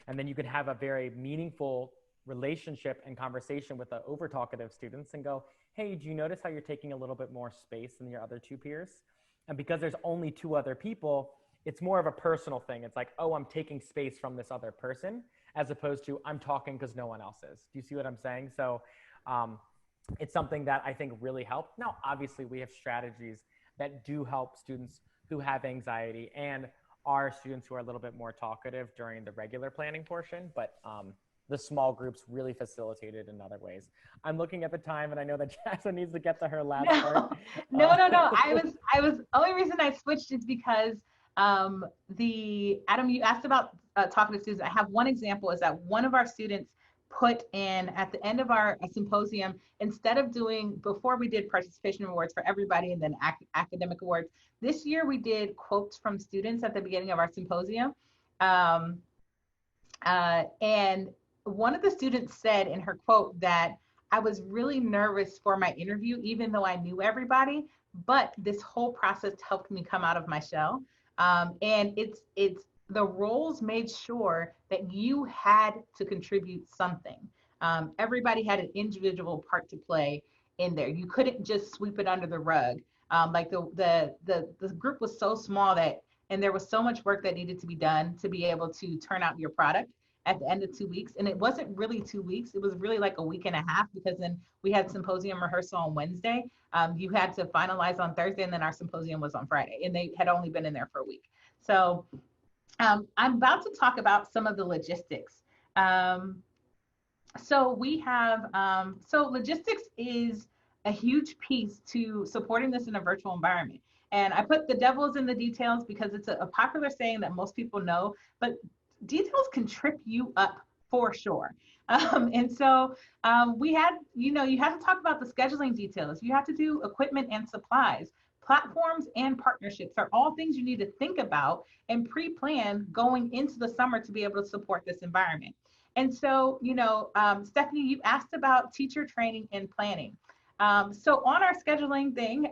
And then you can have a very meaningful relationship and conversation with the over talkative students and go, hey, do you notice how you're taking a little bit more space than your other 2 peers? And because there's only 2 other people, it's more of a personal thing. It's like, oh, I'm taking space from this other person, as opposed to I'm talking because no one else is. Do you see what I'm saying? So it's something that I think really helped. Now, obviously, we have strategies that do help students who have anxiety and are students who are a little bit more talkative during the regular planning portion, but the small groups really facilitated in other ways. I'm looking at the time and I know that Jasmine needs to get to her last part. No. I was, only reason I switched is because Adam, you asked about talking to students. I have one example is that one of our students put in at the end of our symposium, instead of doing, before we did participation awards for everybody and then academic awards, this year we did quotes from students at the beginning of our symposium. And one of the students said in her quote that I was really nervous for my interview, even though I knew everybody, but this whole process helped me come out of my shell. And it's the roles made sure that you had to contribute something. Everybody had an individual part to play in there. You couldn't just sweep it under the rug. Like the group was so small and there was so much work that needed to be done to be able to turn out your product at the end of 2 weeks. And it wasn't really 2 weeks. It was really like a week and a half, because then we had symposium rehearsal on Wednesday. You had to finalize on Thursday, and then our symposium was on Friday, and they had only been in there for a week. So I'm about to talk about some of the logistics. So we have, so logistics is a huge piece to supporting this in a virtual environment. And I put the devil is in the details because it's a popular saying that most people know, but details can trip you up for sure. And so we had, you have to talk about the scheduling details. You have to do equipment and supplies. Platforms and partnerships are all things you need to think about and pre-plan going into the summer to be able to support this environment. And so, Stephanie, you asked about teacher training and planning. So on our scheduling thing,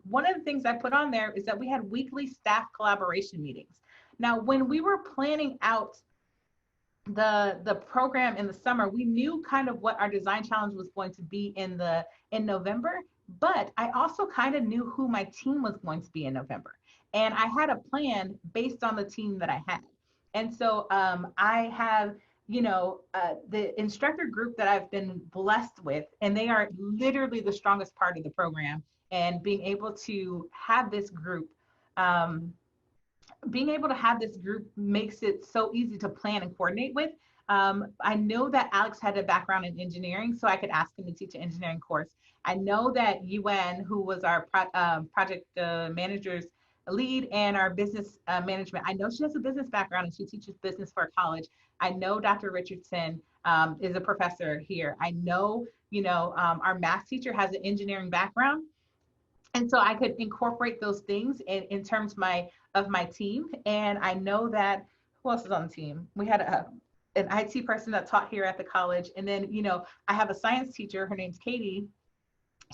one of the things I put on there is that we had weekly staff collaboration meetings. Now, when we were planning out the program in the summer, we knew kind of what our design challenge was going to be in November, but I also kind of knew who my team was going to be in November. And I had a plan based on the team that I had. And so I have, the instructor group that I've been blessed with, and they are literally the strongest part of the program. And being able to have this group, makes it so easy to plan and coordinate with. I know that Alex had a background in engineering, so I could ask him to teach an engineering course. I know that Yuen, who was our project manager's lead and our business management, I know she has a business background and she teaches business for college. I know Dr. Richardson is a professor here. I know, our math teacher has an engineering background. And so I could incorporate those things in terms of my team. And I know that, who else is on the team? We had an IT person that taught here at the college. And then, I have a science teacher, her name's Katie.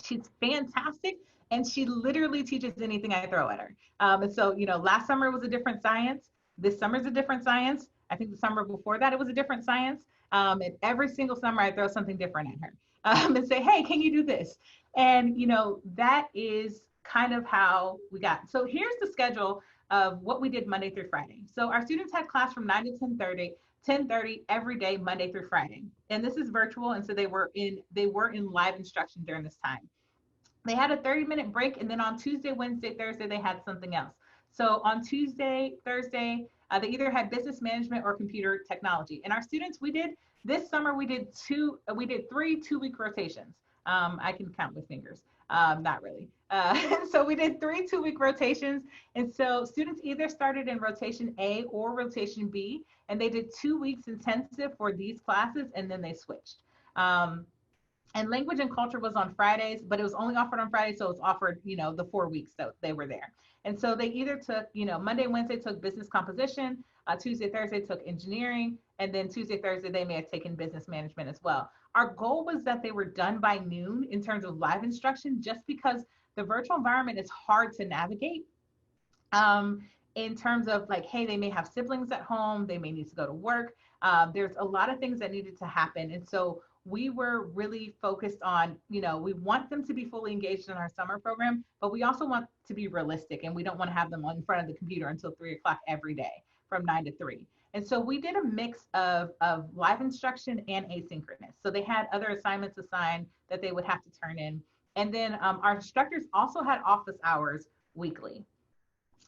She's fantastic. And she literally teaches anything I throw at her. And so, last summer was a different science. This summer's a different science. I think the summer before that, it was a different science. And every single summer I throw something different at her and say, hey, can you do this? And, that is kind of how we got. So here's the schedule of what we did Monday through Friday. So our students had class from 9 to 10:30 10:30 every day, Monday through Friday. And this is virtual, and so they were in live instruction during this time. They had a 30-minute break, and then on Tuesday, Wednesday, Thursday, they had something else. So on Tuesday, Thursday, they either had business management or computer technology. And our students, this summer, we did 3 2-week rotations. I can count with fingers, not really. So we did 3 2-week rotations. And so students either started in rotation A or rotation B, and they did 2 weeks intensive for these classes, and then they switched. And language and culture was on Fridays, but it was only offered on Fridays. So it was offered, the 4 weeks that they were there. And so they either took, Monday, Wednesday took business composition, Tuesday, Thursday took engineering, and then Tuesday, Thursday, they may have taken business management as well. Our goal was that they were done by noon in terms of live instruction, just because the virtual environment is hard to navigate. In terms of like, hey, they may have siblings at home, they may need to go to work. There's a lot of things that needed to happen. And so we were really focused on, we want them to be fully engaged in our summer program, but we also want to be realistic, and we don't want to have them in front of the computer until 3 o'clock every day from 9 to 3. And so we did a mix of live instruction and asynchronous. So they had other assignments assigned that they would have to turn in. And then our instructors also had office hours weekly.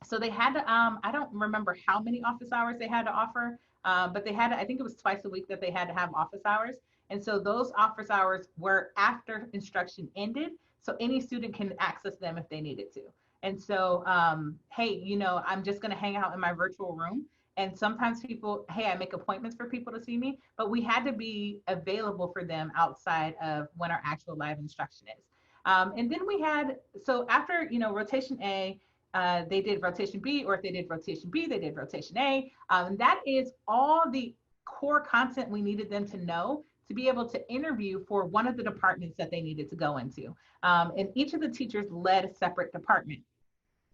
So they had to, I don't remember how many office hours they had to offer, but they had, I think it was twice a week that they had to have office hours. And so those office hours were after instruction ended, so any student can access them if they needed to. And so, hey, I'm just going to hang out in my virtual room. And sometimes people, hey, I make appointments for people to see me, but we had to be available for them outside of when our actual live instruction is. And then we had, so after, rotation A, they did rotation B, or if they did rotation B, they did rotation A. And that is all the core content we needed them to know to be able to interview for one of the departments that they needed to go into. And each of the teachers led a separate department.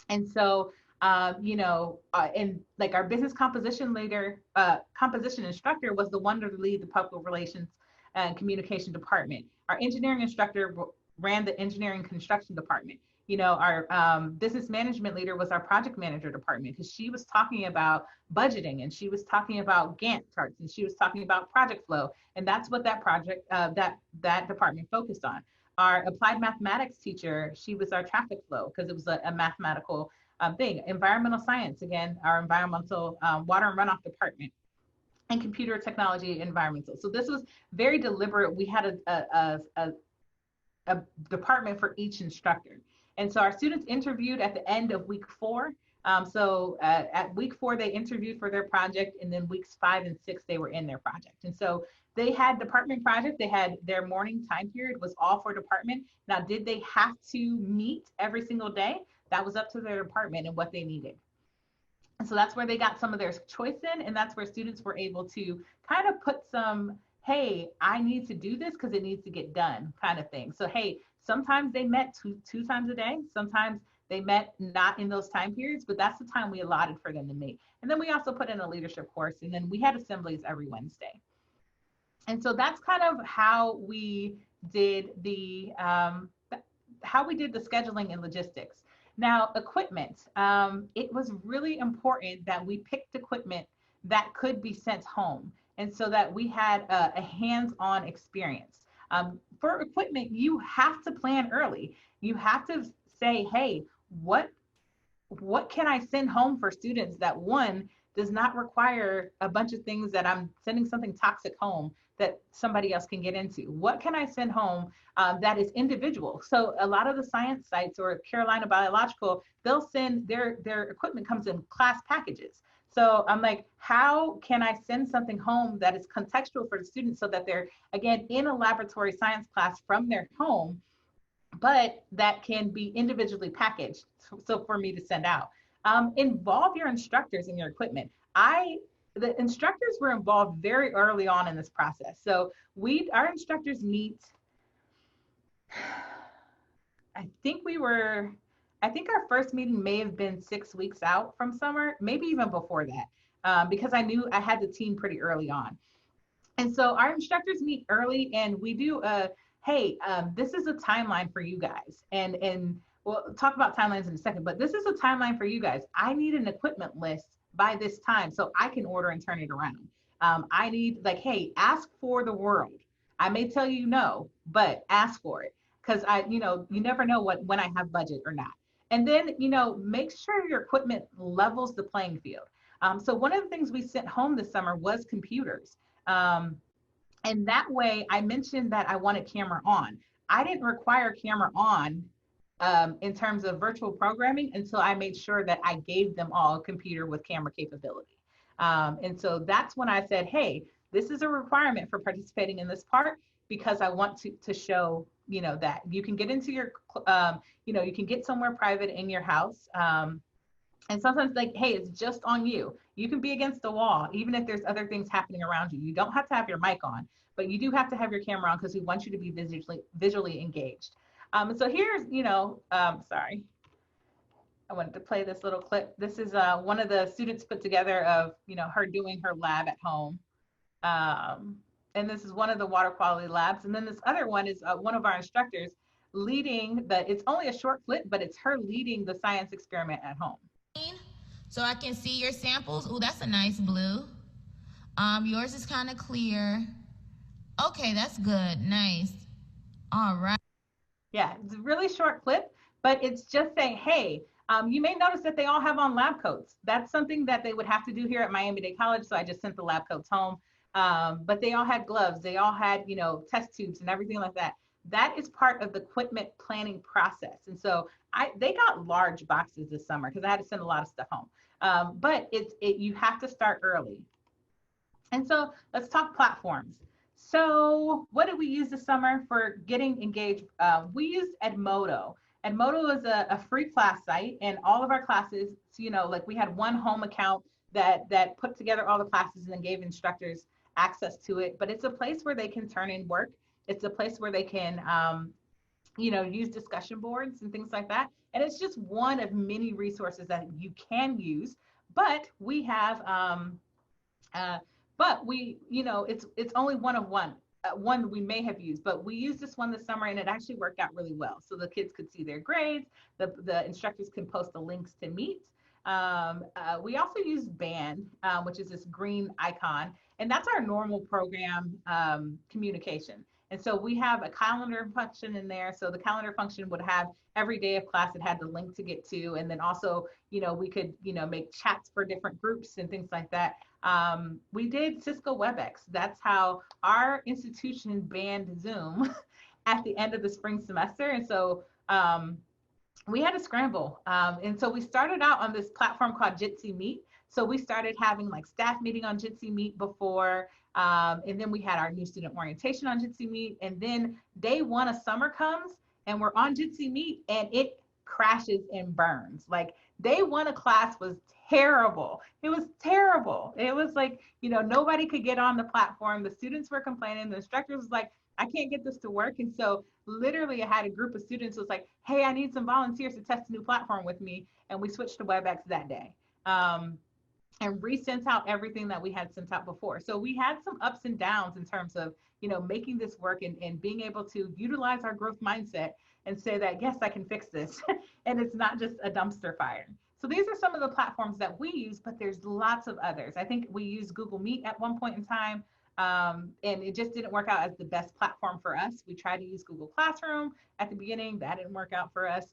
And so, and like our business composition instructor was the one to lead the public relations and communication department. Our engineering instructor ran the engineering construction department. Our business management leader was our project manager department, because she was talking about budgeting, and she was talking about Gantt charts, and she was talking about project flow. And that's what that project, that department focused on. Our applied mathematics teacher, she was our traffic flow, because it was a mathematical thing. Environmental science, again, our environmental water and runoff department, and computer technology environmental. So this was very deliberate. We had a department for each instructor. And so our students interviewed at the end of week 4. So at week 4, they interviewed for their project, and then weeks 5 and 6, they were in their project. And so they had department project. They had their morning time period was all for department. Now, did they have to meet every single day? That was up to their department and what they needed. And so that's where they got some of their choice in, and that's where students were able to kind of put some, hey, I need to do this because it needs to get done kind of thing. So, hey, sometimes they met two times a day. Sometimes they met not in those time periods, but that's the time we allotted for them to meet. And then we also put in a leadership course, and then we had assemblies every Wednesday. And so that's kind of how we did the scheduling and logistics. Now, equipment, it was really important that we picked equipment that could be sent home, and so that we had a hands-on experience. For equipment, you have to plan early. You have to say, hey, what can I send home for students that, one, does not require a bunch of things that I'm sending something toxic home that somebody else can get into? What can I send home that is individual? So a lot of the science sites or Carolina Biological, they'll send their equipment comes in class packages. So I'm like, how can I send something home that is contextual for the students so that they're, again, in a laboratory science class from their home, but that can be individually packaged, so for me to send out. Involve your instructors in your equipment. The instructors were involved very early on in this process. So our instructors meet, I think our first meeting may have been 6 weeks out from summer, maybe even before that, because I knew I had the team pretty early on. And so our instructors meet early, and we do hey, this is a timeline for you guys. And we'll talk about timelines in a second, but this is a timeline for you guys. I need an equipment list by this time so I can order and turn it around. I need like, hey, ask for the world. I may tell you no, but ask for it. Because you never know when I have budget or not. And then, make sure your equipment levels the playing field. So one of the things we sent home this summer was computers. And that way I mentioned that I wanted camera on. I didn't require camera on in terms of virtual programming until I made sure that I gave them all a computer with camera capability. And so that's when I said, hey, this is a requirement for participating in this part because I want to show, that you can get into your, you can get somewhere private in your house. And sometimes like, hey, it's just on you. You can be against the wall, even if there's other things happening around you. You don't have to have your mic on, but you do have to have your camera on because we want you to be visually engaged. So here's, sorry, I wanted to play this little clip. This is one of the students put together of, her doing her lab at home. And this is one of the water quality labs. And then this other one is one of our instructors leading it's only a short clip, but it's her leading the science experiment at home. So I can see your samples. Oh, that's a nice blue. Yours is kind of clear. Okay, that's good. Nice. All right. Yeah, it's a really short clip, but it's just saying, hey, you may notice that they all have on lab coats. That's something that they would have to do here at Miami-Dade College, so I just sent the lab coats home. But they all had gloves. They all had, test tubes and everything like that. That is part of the equipment planning process. And so they got large boxes this summer because I had to send a lot of stuff home. But you have to start early. And so let's talk platforms. So what did we use this summer for getting engaged? We used Edmodo. Edmodo is a free class site, and all of our classes, like we had one home account that put together all the classes and then gave instructors access to it. But it's a place where they can turn in work. It's a place where they can, use discussion boards and things like that. And it's just one of many resources that you can use. But we have, it's only one of one we may have used, but we used this one this summer and it actually worked out really well. So the kids could see their grades, the instructors can post the links to meet. We also use Band, which is this green icon, and that's our normal program communication. And so we have a calendar function in there. So the calendar function would have every day of class it had the link to get to. And then also, we could, make chats for different groups and things like that. We did Cisco WebEx. That's how our institution banned Zoom at the end of the spring semester. And so we had to scramble. And so we started out on this platform called Jitsi Meet. So we started having like staff meeting on Jitsi Meet before, and then we had our new student orientation on Jitsi Meet. And then day one of summer comes and we're on Jitsi Meet and it crashes and burns. Like day one of class was terrible. It was terrible. It was like, nobody could get on the platform. The students were complaining. The instructor was like, I can't get this to work. And so literally I had a group of students who was like, hey, I need some volunteers to test a new platform with me. And we switched to WebEx that day. And resent out everything that we had sent out before. So we had some ups and downs in terms of, making this work and being able to utilize our growth mindset and say that, yes, I can fix this. And it's not just a dumpster fire. So these are some of the platforms that we use, but there's lots of others. I think we used Google Meet at one point in time, and it just didn't work out as the best platform for us. We tried to use Google Classroom at the beginning. That didn't work out for us.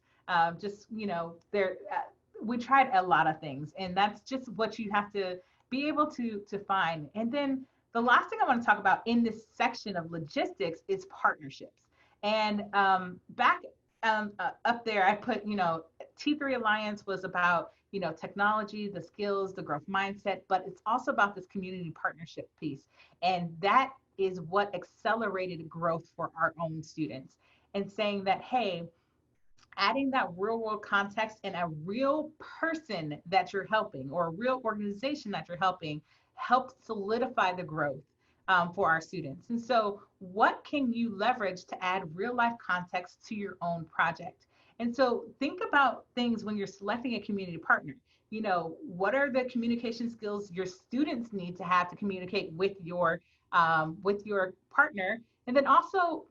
We tried a lot of things, and that's just what you have to be able to find. And then the last thing I want to talk about in this section of logistics is partnerships. And back up there, I put, T3 Alliance was about, technology, the skills, the growth mindset, but it's also about this community partnership piece. And that is what accelerated growth for our own students, and saying that, hey, adding that real world context and a real person that you're helping or a real organization that you're helping helps solidify the growth for our students. And so what can you leverage to add real life context to your own project? And so think about things when you're selecting a community partner. What are the communication skills your students need to have to communicate with your partner? And then also,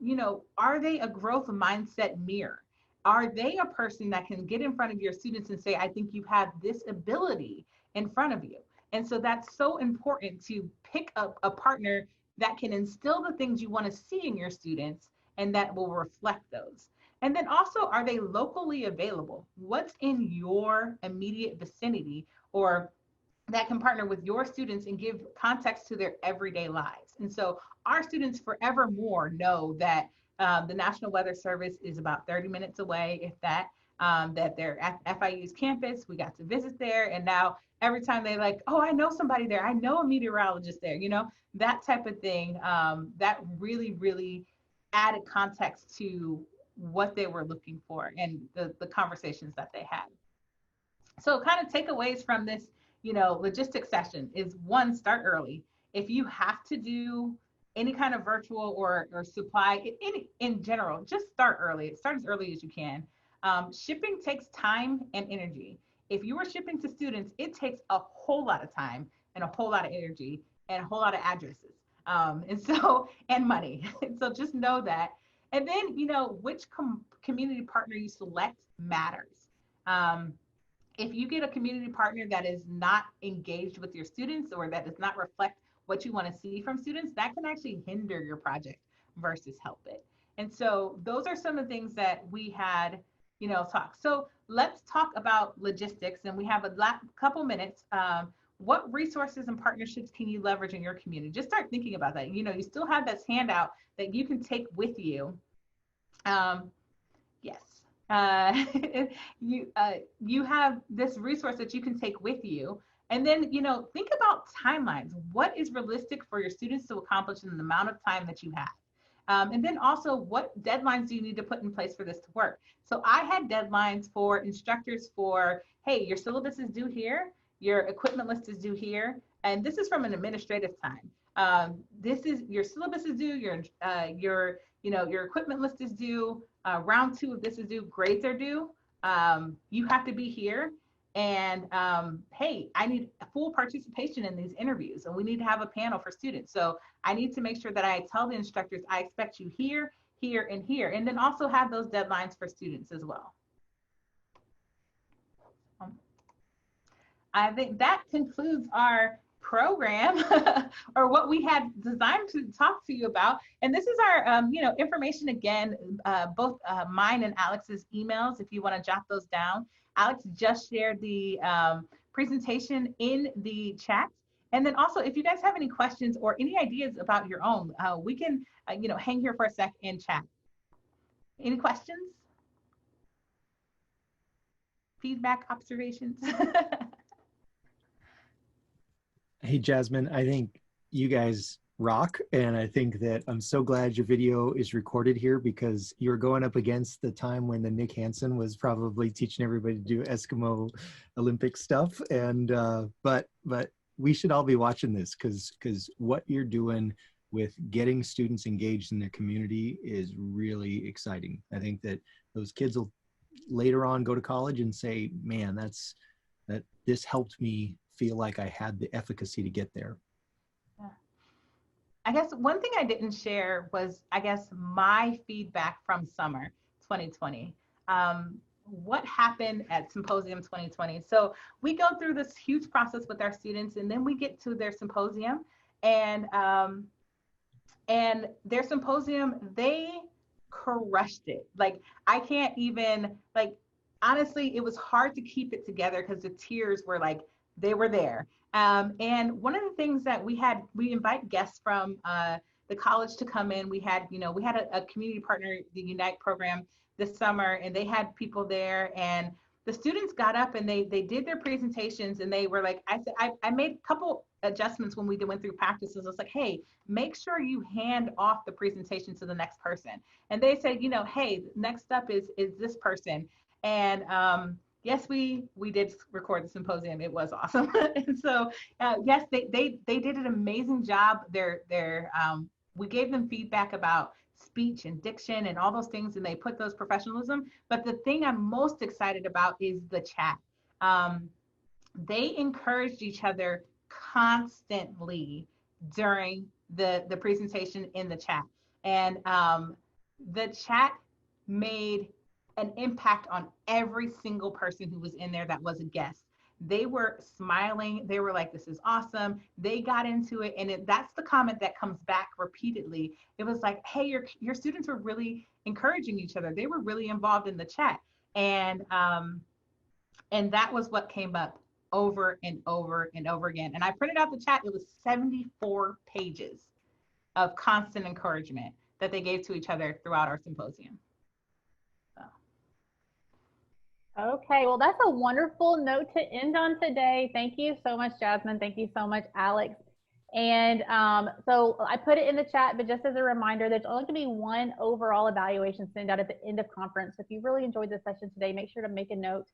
are they a growth mindset mirror? Are they a person that can get in front of your students and say, I think you have this ability in front of you? And so that's so important to pick up a partner that can instill the things you want to see in your students and that will reflect those. And then also, are they locally available? What's in your immediate vicinity or that can partner with your students and give context to their everyday lives? And so our students forevermore know that the National Weather Service is about 30 minutes away, if that, that they're at FIU's campus. We got to visit there. And now every time they like, oh, I know somebody there. I know a meteorologist there, that type of thing. That really, really added context to what they were looking for and the conversations that they had. So kind of takeaways from this, logistics session is, one, start early. If you have to do any kind of virtual or supply in general, just start early. Start as early as you can. Shipping takes time and energy. If you are shipping to students, it takes a whole lot of time and a whole lot of energy and a whole lot of addresses. And money. So just know that. And then, which community partner you select matters. If you get a community partner that is not engaged with your students or that does not reflect what you want to see from students, that can actually hinder your project versus help it. And so those are some of the things that we had, talk. So let's talk about logistics, and we have a couple minutes. What resources and partnerships can you leverage in your community? Just start thinking about that. You still have this handout that you can take with you. Yes. You have this resource that you can take with you. And then, think about timelines. What is realistic for your students to accomplish in the amount of time that you have? And then also, what deadlines do you need to put in place for this to work? So I had deadlines for instructors for, hey, your syllabus is due here, your equipment list is due here, and this is from an administrative time. This is your syllabus is due, your equipment list is due, round 2 of this is due, grades are due. You have to be here. And hey, I need full participation in these interviews, and we need to have a panel for students. So I need to make sure that I tell the instructors, I expect you here, here, and here, and then also have those deadlines for students as well. I think that concludes our program or what we had designed to talk to you about. And this is our information again, both mine and Alex's emails, if you want to jot those down. Alex just shared the presentation in the chat. And then also, if you guys have any questions or any ideas about your own, we can hang here for a sec and chat. Any questions? Feedback, observations? Hey, Jasmine, I think you guys rock. And I think that I'm so glad your video is recorded here, because you're going up against the time when the Nick Hansen was probably teaching everybody to do Eskimo Olympic stuff. And, but we should all be watching this, because what you're doing with getting students engaged in their community is really exciting. I think that those kids will later on go to college and say, man, this helped me feel like I had the efficacy to get there. Yeah. I guess one thing I didn't share was, my feedback from summer 2020. What happened at Symposium 2020? So we go through this huge process with our students, and then we get to their symposium, and their symposium, they crushed it. Like, I can't even, honestly, it was hard to keep it together because the tears were they were there. And one of the things that we invite guests from the college to come in. We had a community partner, the Unite program this summer, and they had people there, and the students got up and they did their presentations, and they were like, I made a couple adjustments when we went through practices. I was like, hey, make sure you hand off the presentation to the next person. And they said, hey, next up is this person. And yes, we did record the symposium. It was awesome. And so, yes, they did an amazing job. We gave them feedback about speech and diction and all those things, and they put those professionalism. But the thing I'm most excited about is the chat. They encouraged each other constantly during the presentation in the chat. And the chat made an impact on every single person who was in there that was a guest. they were smiling. They were like, this is awesome. They got into it. And that's the comment that comes back repeatedly. It was like, hey, your students were really encouraging each other. They were really involved in the chat. And that was what came up over and over and over again. And I printed out the chat. It was 74 pages of constant encouragement that they gave to each other throughout our symposium. Okay, well, that's a wonderful note to end on today. Thank you so much, Jasmine. Thank you so much, Alex. And so I put it in the chat, but just as a reminder, there's only going to be one overall evaluation sent out at the end of conference. So if you really enjoyed this session today, make sure to make a note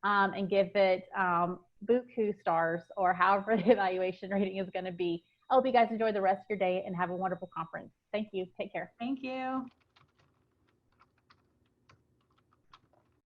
and give it buku stars or however the evaluation rating is going to be. I hope you guys enjoy the rest of your day and have a wonderful conference. Thank you. Take care. Thank you.